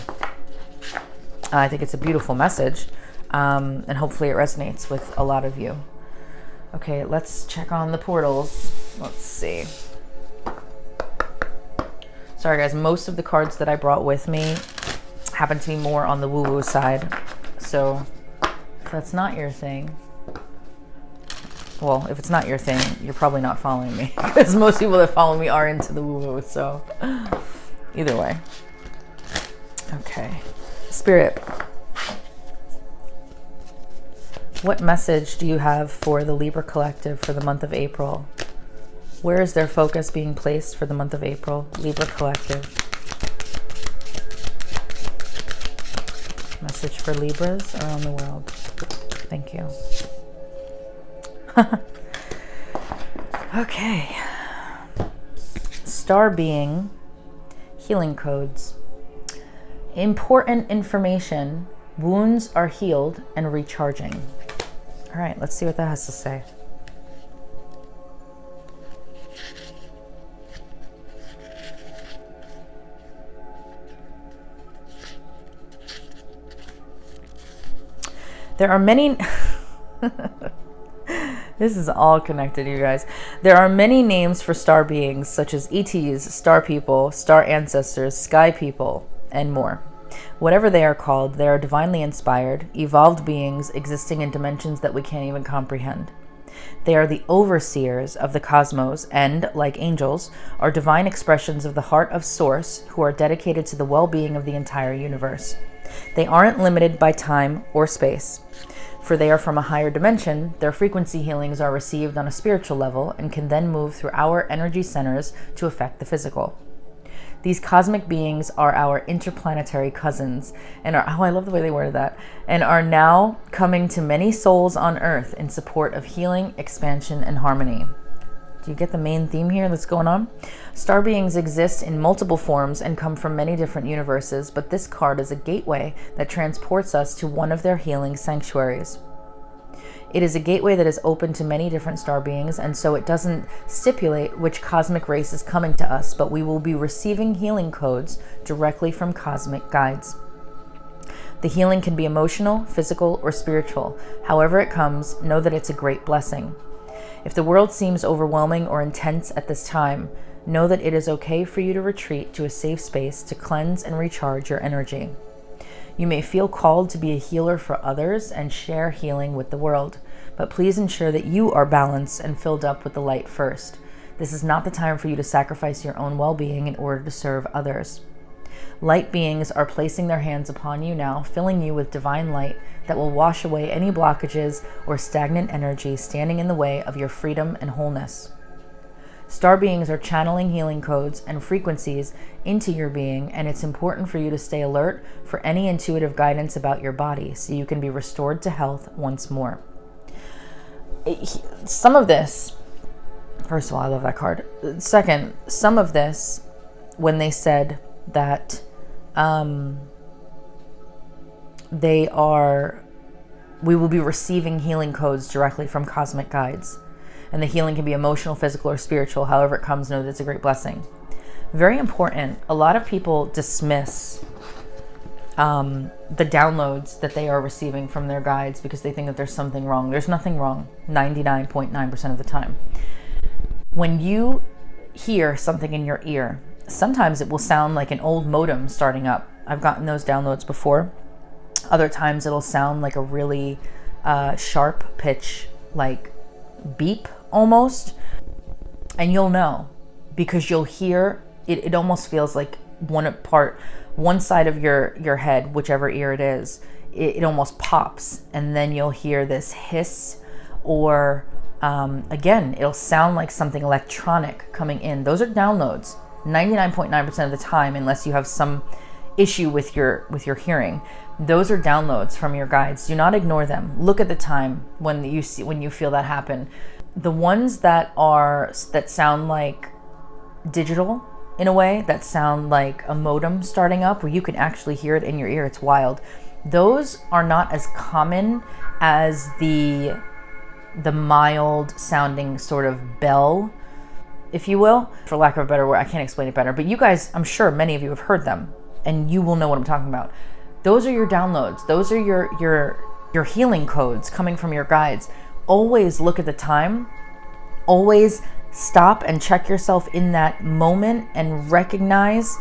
I think it's a beautiful message, and hopefully it resonates with a lot of you. Okay, let's check on the portals. Let's see. Sorry guys, most of the cards that I brought with me happen to be more on the woo-woo side. So if that's not your thing, well, if it's not your thing, you're probably not following me, because most people that follow me are into the woo-woo, so either way. Okay, Spirit, what message do you have for the Libra Collective for the month of April? Where is their focus being placed for the month of April? Libra Collective. Message for Libras around the world. Thank you. Okay. Star being healing codes. Important information. Wounds are healed and recharging. All right, let's see what that has to say. There are many... This is all connected, you guys. There are many names for star beings, such as ETs, star people, star ancestors, sky people, and more. Whatever they are called, they are divinely inspired, evolved beings existing in dimensions that we can't even comprehend. They are the overseers of the cosmos and, like angels, are divine expressions of the heart of Source who are dedicated to the well-being of the entire universe. They aren't limited by time or space. For they are from a higher dimension, their frequency healings are received on a spiritual level and can then move through our energy centers to affect the physical. These cosmic beings are our interplanetary cousins and are, oh, I love the way they worded that, and are now coming to many souls on Earth in support of healing, expansion, and harmony. Do you get the main theme here that's going on? Star beings exist in multiple forms and come from many different universes, but this card is a gateway that transports us to one of their healing sanctuaries. It is a gateway that is open to many different star beings, and so it doesn't stipulate which cosmic race is coming to us, but we will be receiving healing codes directly from cosmic guides. The healing can be emotional, physical, or spiritual. However it comes, know that it's a great blessing. If the world seems overwhelming or intense at this time, know that it is okay for you to retreat to a safe space to cleanse and recharge your energy. You may feel called to be a healer for others and share healing with the world, but please ensure that you are balanced and filled up with the light first. This is not the time for you to sacrifice your own well-being in order to serve others. Light beings are placing their hands upon you now, filling you with divine light that will wash away any blockages or stagnant energy standing in the way of your freedom and wholeness. Star beings are channeling healing codes and frequencies into your being, and it's important for you to stay alert for any intuitive guidance about your body so you can be restored to health once more. Some of this, first of all, I love that card. Second, some of this, when they said that we will be receiving healing codes directly from cosmic guides. And the healing can be emotional, physical, or spiritual. However it comes, know that it's a great blessing. Very important. A lot of people dismiss the downloads that they are receiving from their guides because they think that there's something wrong. There's nothing wrong 99.9% of the time. When you hear something in your ear, sometimes it will sound like an old modem starting up. I've gotten those downloads before. Other times it'll sound like a really sharp pitch, like beep almost. And you'll know because you'll hear it. It almost feels like one side of your head, whichever ear it is, it almost pops. And then you'll hear this hiss or again, it'll sound like something electronic coming in. Those are downloads 99.9% of the time, unless you have some issue with your hearing. Those are downloads from your guides. Do not ignore them. Look at the time when you feel that happen. The ones that sound like digital in a way, that sound like a modem starting up where you can actually hear it in your ear. It's wild. Those are not as common as the mild sounding sort of bell, if you will, for lack of a better word. I can't explain it better, but you guys, I'm sure many of you have heard them and you will know what I'm talking about. Those are your downloads. Those are your healing codes coming from your guides. Always look at the time. Always stop and check yourself in that moment and recognize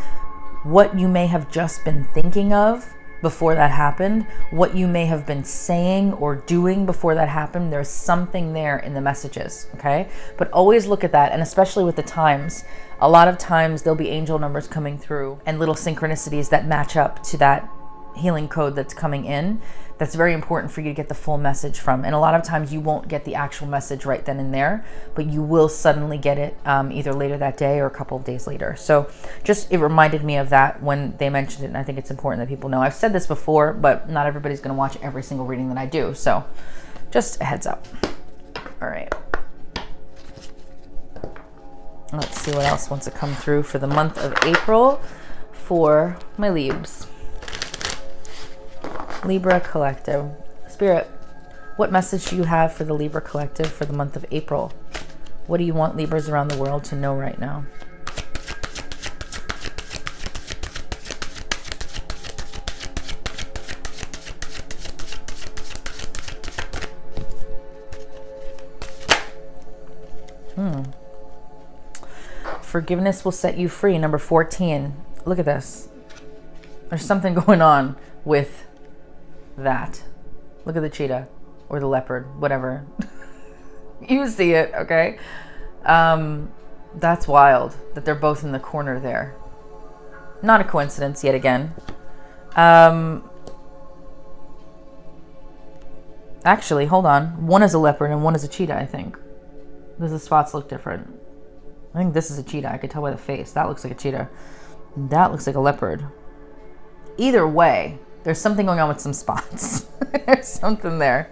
what you may have just been thinking of before that happened, what you may have been saying or doing before that happened. There's something there in the messages, okay? But always look at that, and especially with the times. A lot of times there'll be angel numbers coming through and little synchronicities that match up to that healing code that's coming in. That's very important for you to get the full message from. And a lot of times you won't get the actual message right then and there, but you will suddenly get it either later that day or a couple of days later. So it reminded me of that when they mentioned it, and I think it's important that people know. I've said this before, but not everybody's going to watch every single reading that I do. So just a heads up. All right. Let's see what else wants to come through for the month of April for my Libs. Libra Collective. Spirit, what message do you have for the Libra Collective for the month of April? What do you want Libras around the world to know right now? Forgiveness will set you free. Number 14. Look at this. There's something going on with that. Look at the cheetah or the leopard, whatever. You see it, okay? That's wild that they're both in the corner there. Not a coincidence yet again. Actually, hold on. One is a leopard and one is a cheetah, I think. Because the spots look different. I think this is a cheetah. I could tell by the face. That looks like a cheetah. That looks like a leopard. Either way, there's something going on with some spots. There's something there.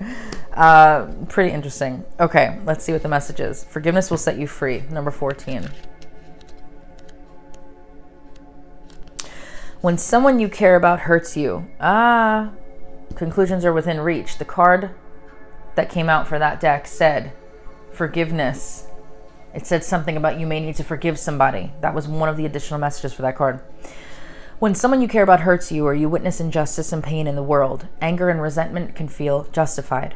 Pretty interesting. Okay, let's see what the message is. Forgiveness will set you free. Number 14. When someone you care about hurts you. Conclusions are within reach. The card that came out for that deck said forgiveness. It said something about you may need to forgive somebody. That was one of the additional messages for that card. When someone you care about hurts you or you witness injustice and pain in the world, anger and resentment can feel justified.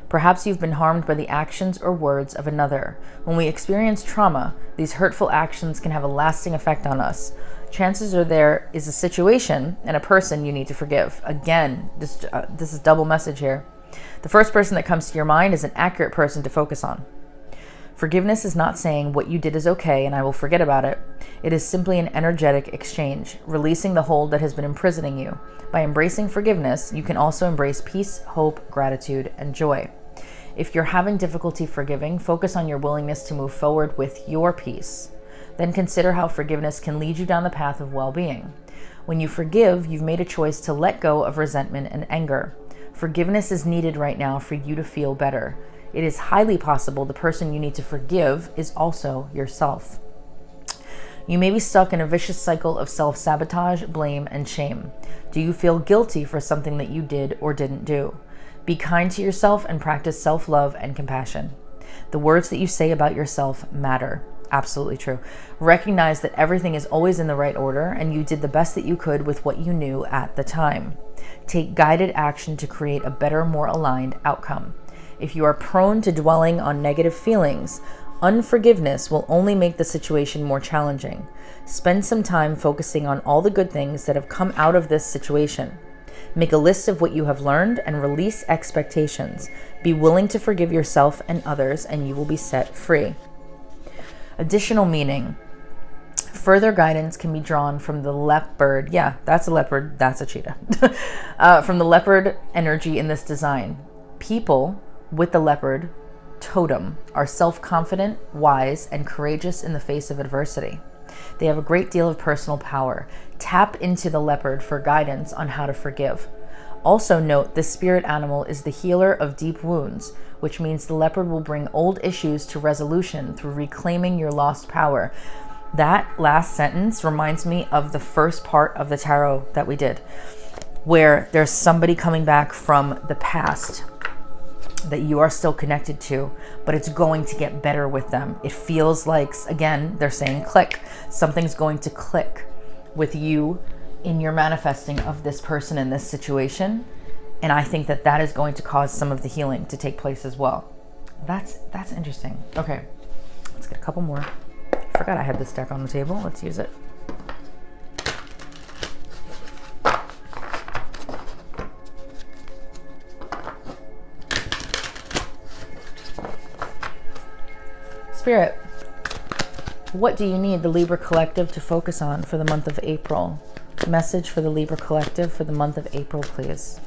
Perhaps you've been harmed by the actions or words of another. When we experience trauma, these hurtful actions can have a lasting effect on us. Chances are there is a situation and a person you need to forgive. Again, this is double message here. The first person that comes to your mind is an accurate person to focus on. Forgiveness is not saying what you did is okay and I will forget about it. It is simply an energetic exchange, releasing the hold that has been imprisoning you. By embracing forgiveness, you can also embrace peace, hope, gratitude, and joy. If you're having difficulty forgiving, focus on your willingness to move forward with your peace. Then consider how forgiveness can lead you down the path of well-being. When you forgive, you've made a choice to let go of resentment and anger. Forgiveness is needed right now for you to feel better. It is highly possible the person you need to forgive is also yourself. You may be stuck in a vicious cycle of self-sabotage, blame, and shame. Do you feel guilty for something that you did or didn't do? Be kind to yourself and practice self-love and compassion. The words that you say about yourself matter. Absolutely true. Recognize that everything is always in the right order and you did the best that you could with what you knew at the time. Take guided action to create a better, more aligned outcome. If you are prone to dwelling on negative feelings, unforgiveness will only make the situation more challenging. Spend some time focusing on all the good things that have come out of this situation. Make a list of what you have learned and release expectations. Be willing to forgive yourself and others, and you will be set free. Additional meaning. Further guidance can be drawn from the leopard. Yeah, that's a leopard. That's a cheetah. From the leopard energy in this design. People with the leopard totem are self-confident, wise, and courageous in the face of adversity. They have a great deal of personal power. Tap into the leopard for guidance on how to forgive. Also note, this spirit animal is the healer of deep wounds, which means the leopard will bring old issues to resolution through reclaiming your lost power. That last sentence reminds me of the first part of the tarot that we did, where there's somebody coming back from the past that you are still connected to, but it's going to get better with them. It feels like, again, they're saying click. Something's going to click with you in your manifesting of this person in this situation. And I think that that is going to cause some of the healing to take place as well. That's interesting. Okay, let's get a couple more. I forgot I had this deck on the table. Let's use it. Spirit, what do you need the Libra Collective to focus on for the month of April? Message for the Libra Collective for the month of April, please.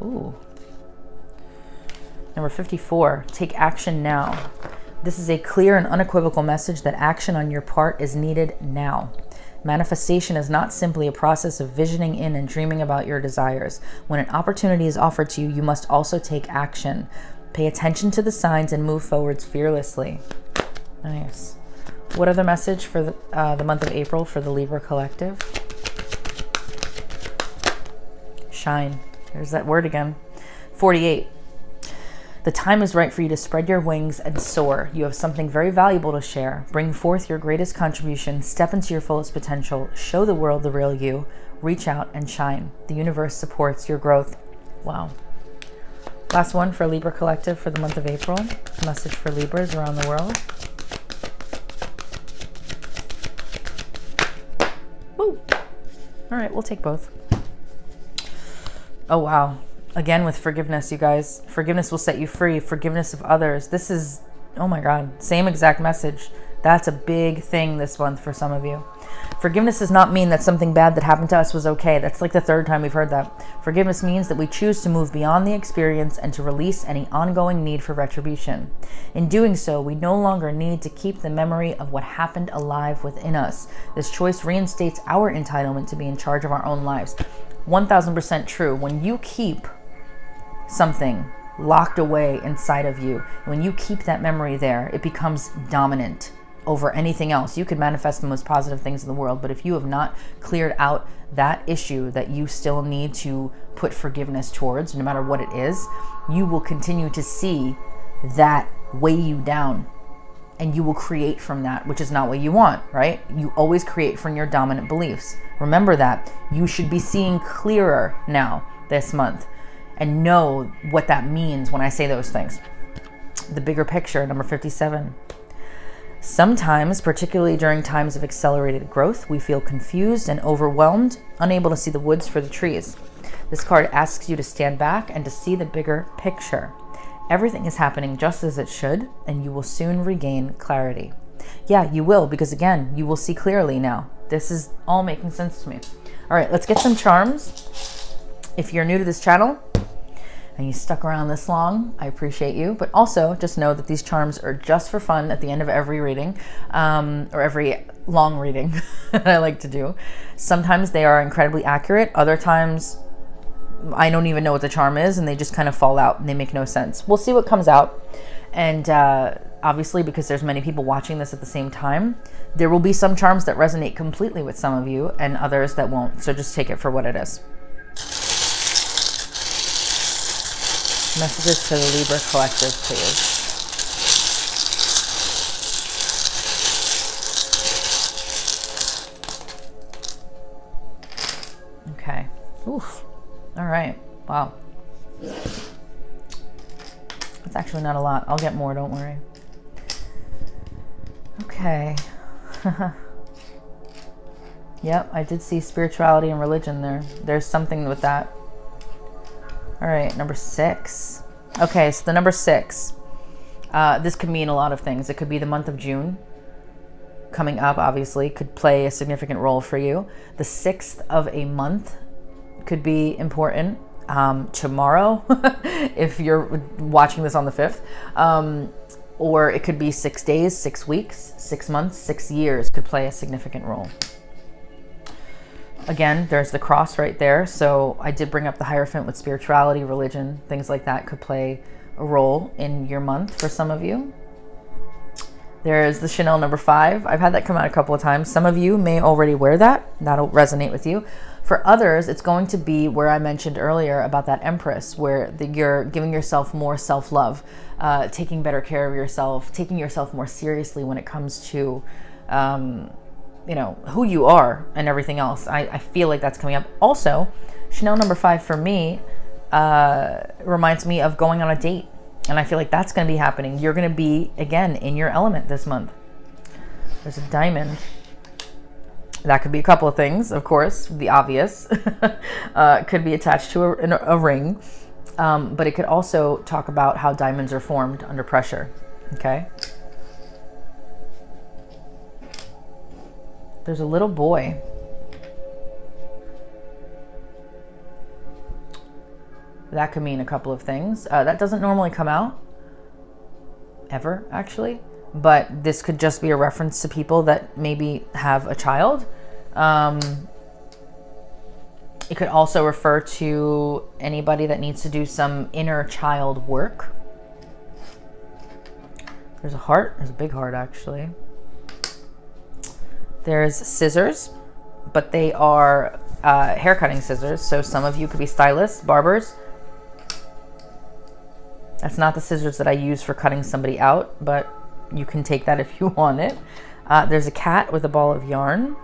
Ooh. Number 54, take action now. This is a clear and unequivocal message that action on your part is needed now. Manifestation is not simply a process of visioning in and dreaming about your desires. When an opportunity is offered to you, you must also take action. Pay attention to the signs and move forwards fearlessly. Nice. What other message for the month of April for the Libra collective? Shine. There's that word again. 48. The time is right for you to spread your wings and soar. You have something very valuable to share. Bring forth your greatest contribution. Step into your fullest potential. Show the world the real you. Reach out and shine. The universe supports your growth. Wow. Last one for Libra collective for the month of April. Message for Libras around the world. Woo. All right, we'll take both. Oh, wow. Again, with forgiveness, you guys. Forgiveness will set you free. Forgiveness of others. This is, oh my God, same exact message. That's a big thing this month for some of you. Forgiveness does not mean that something bad that happened to us was okay. That's like the third time we've heard that. Forgiveness means that we choose to move beyond the experience and to release any ongoing need for retribution. In doing so, we no longer need to keep the memory of what happened alive within us. This choice reinstates our entitlement to be in charge of our own lives. 1000% true. When you keep something locked away inside of you, when you keep that memory there, it becomes dominant over anything else. You could manifest the most positive things in the world, but if you have not cleared out that issue that you still need to put forgiveness towards, no matter what it is, you will continue to see that weigh you down, and you will create from that, which is not what you want, right? You always create from your dominant beliefs. Remember that. You should be seeing clearer now this month and know what that means when I say those things. The bigger picture, number 57. Sometimes, particularly during times of accelerated growth, we feel confused and overwhelmed, unable to see the woods for the trees. This card asks you to stand back and to see the bigger picture. Everything is happening just as it should, and you will soon regain clarity. Yeah, you will, because again, you will see clearly now. This is all making sense to me. All right, let's get some charms. If you're new to this channel and you stuck around this long, I appreciate you. But also just know that these charms are just for fun at the end of every reading, or every long reading that I like to do. Sometimes they are incredibly accurate. Other times I don't even know what the charm is and they just kind of fall out and they make no sense. We'll see what comes out. And obviously, because there's many people watching this at the same time, there will be some charms that resonate completely with some of you and others that won't. So just take it for what it is. Messages to the Libra collective, please. Okay. Oof. All right. Wow. It's actually not a lot. I'll get more, don't worry. Okay. Yep, I did see spirituality and religion there. There's something with that. All right, number 6. Okay, so the number 6. This could mean a lot of things. It could be the month of June coming up, obviously, could play a significant role for you. The 6th of a month could be important. Tomorrow, if you're watching this on the 5th. Or it could be 6 days, 6 weeks, 6 months, 6 years could play a significant role. Again, there's the cross right there. So I did bring up the Hierophant with spirituality, religion, things like that could play a role in your month for some of you. There's the Chanel number 5. I've had that come out a couple of times. Some of you may already wear that. That'll resonate with you. For others, it's going to be where I mentioned earlier about that Empress, where you're giving yourself more self-love, taking better care of yourself, taking yourself more seriously when it comes to, you know, who you are and everything else. I feel like that's coming up. Also, Chanel number 5 for me reminds me of going on a date. And I feel like that's going to be happening. You're going to be, again, in your element this month. There's a diamond. That could be a couple of things, of course, the obvious. Could be attached to a ring. But it could also talk about how diamonds are formed under pressure. Okay? There's a little boy. That could mean a couple of things. That doesn't normally come out. Ever, actually. But this could just be a reference to people that maybe have a child. It could also refer to anybody that needs to do some inner child work. There's a heart. There's a big heart, actually. There's scissors, but they are haircutting scissors. So some of you could be stylists, barbers. That's not the scissors that I use for cutting somebody out, but you can take that if you want it. There's a cat with a ball of yarn.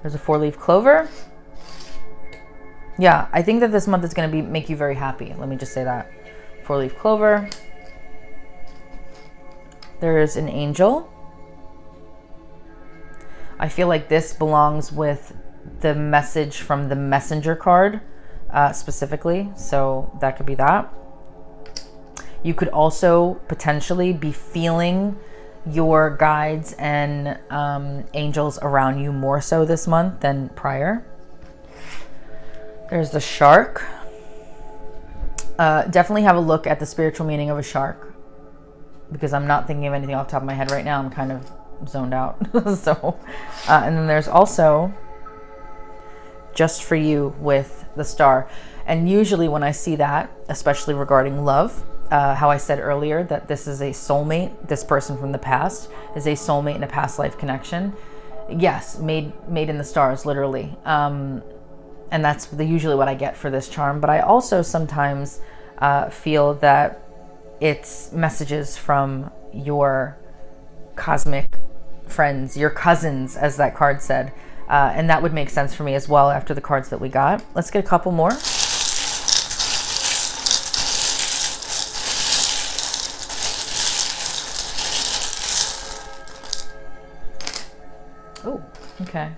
There's a 4-leaf clover. Yeah, I think that this month is going to make you very happy. Let me just say that. 4-leaf clover. There is an angel. I feel like this belongs with the message from the messenger card specifically. So that could be that. You could also potentially be feeling your guides and angels around you more so this month than prior. There's the shark. Definitely have a look at the spiritual meaning of a shark, because I'm not thinking of anything off the top of my head right now. I'm kind of zoned out. So, and then there's also just for you with the star. And usually when I see that, especially regarding love, how I said earlier that this is a soulmate, this person from the past is a soulmate in a past life connection. Yes, made in the stars, literally. And that's usually what I get for this charm. But I also sometimes feel that it's messages from your cosmic friends, your cousins, as that card said. And that would make sense for me as well after the cards that we got. Let's get a couple more. Oh, okay.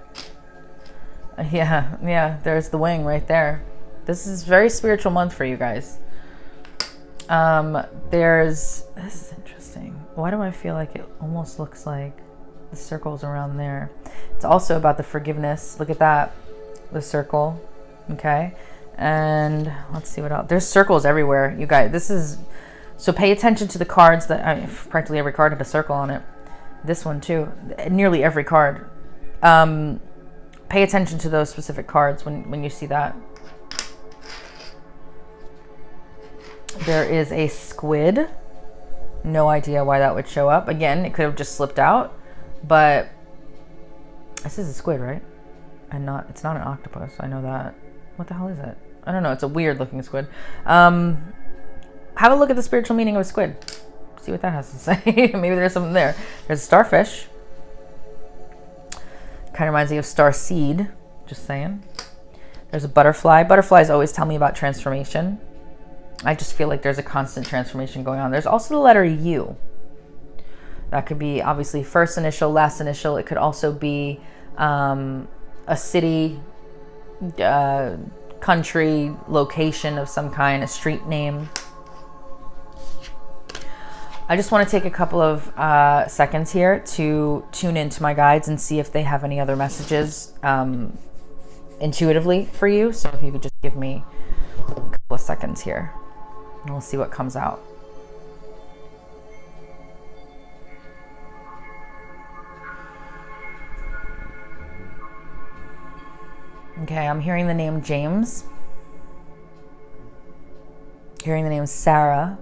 Yeah, there's the wing right there. This is a very spiritual month for you guys. This is interesting. Why do I feel like it almost looks like the circles around there? It's also about the forgiveness. Look at that, the circle. Okay, and let's see what else. There's circles everywhere, you guys. So pay attention to the cards that practically every card had a circle on it. This one too. Nearly every card. Pay attention to those specific cards when you see that. There is a squid. No idea why that would show up. Again, it could have just slipped out, but this is a squid, right? And it's not an octopus. I know that. What the hell is it? I don't know. It's a weird looking squid. Have a look at the spiritual meaning of a squid. See what that has to say. Maybe there's something there. There's a starfish. Kind of reminds me of Starseed, just saying. There's a butterfly. Butterflies always tell me about transformation. I just feel like there's a constant transformation going on. There's also the letter U. That could be obviously first initial, last initial. It could also be a city, country, location of some kind, a street name. I just want to take a couple of seconds here to tune into my guides and see if they have any other messages intuitively for you. So if you could just give me a couple of seconds here, and we'll see what comes out. Okay, I'm hearing the name James. Hearing the name Sarah.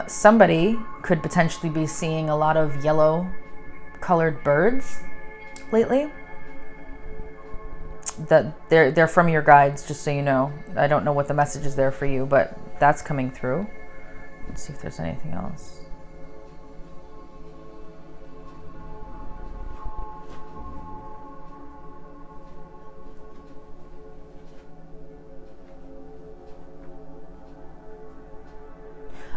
Somebody could potentially be seeing a lot of yellow colored birds lately. That they're from your guides, just so you know. I don't know what the message is there for you, but that's coming through. Let's see if there's anything else.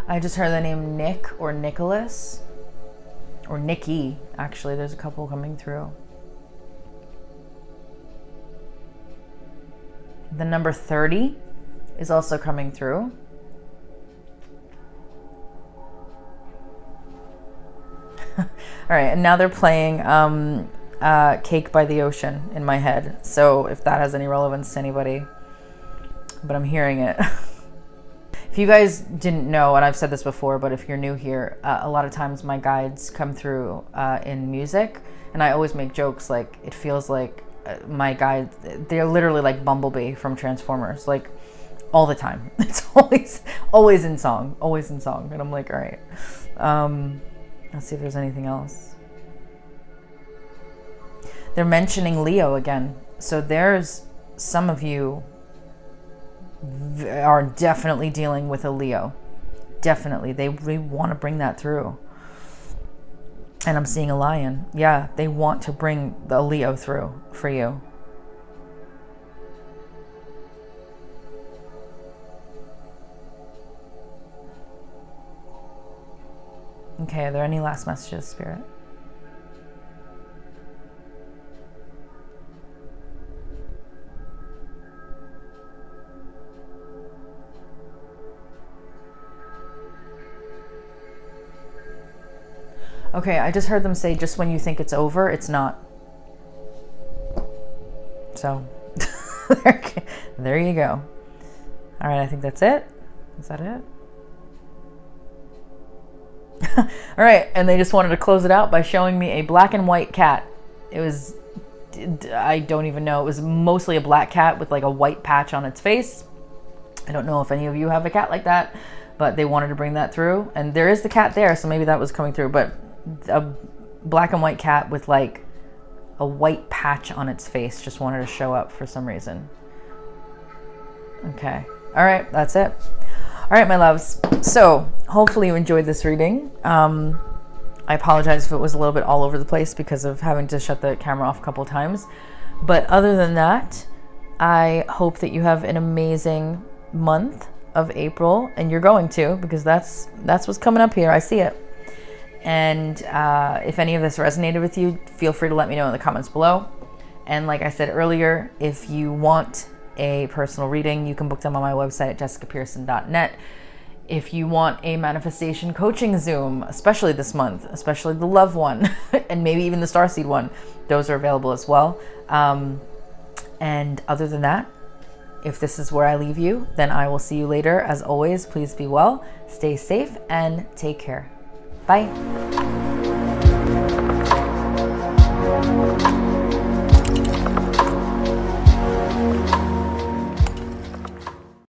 I just heard the name Nick or Nicholas or Nikki. Actually, there's a couple coming through. The number 30 is also coming through. right, and now they're playing Cake by the Ocean in my head. So if that has any relevance to anybody, but I'm hearing it. If you guys didn't know, and I've said this before, but if you're new here, a lot of times my guides come through in music, and I always make jokes like it feels like my guides, they're literally like Bumblebee from Transformers, like all the time. It's always in song, and I'm like, all right. Let's see if there's anything else. They're mentioning Leo again, so there's some of you are definitely dealing with a Leo. Definitely, they want to bring that through. And I'm seeing a lion. Yeah, they want to bring the Leo through for you. Okay, are there any last messages, Spirit? Okay, I just heard them say, just when you think it's over, it's not. So, there you go. All right, I think that's it. Is that it? All right, and they just wanted to close it out by showing me a black and white cat. It was, I don't even know, it was mostly a black cat with like a white patch on its face. I don't know if any of you have a cat like that, but they wanted to bring that through. And there is the cat there, so maybe that was coming through, but a black and white cat with like a white patch on its face just wanted to show up for some reason. Okay. All right, that's it. All right, my loves. So hopefully you enjoyed this reading. I apologize if it was a little bit all over the place because of having to shut the camera off a couple of times. But other than that, I hope that you have an amazing month of April, and you're going to, because that's what's coming up here. I see it. And if any of this resonated with you, feel free to let me know in the comments below. And like I said earlier, if you want a personal reading, you can book them on my website at jessicapearson.net. If you want a manifestation coaching Zoom, especially this month, especially the love one, and maybe even the Starseed one, those are available as well. And other than that, if this is where I leave you, then I will see you later. As always, please be well, stay safe, and take care. Bye.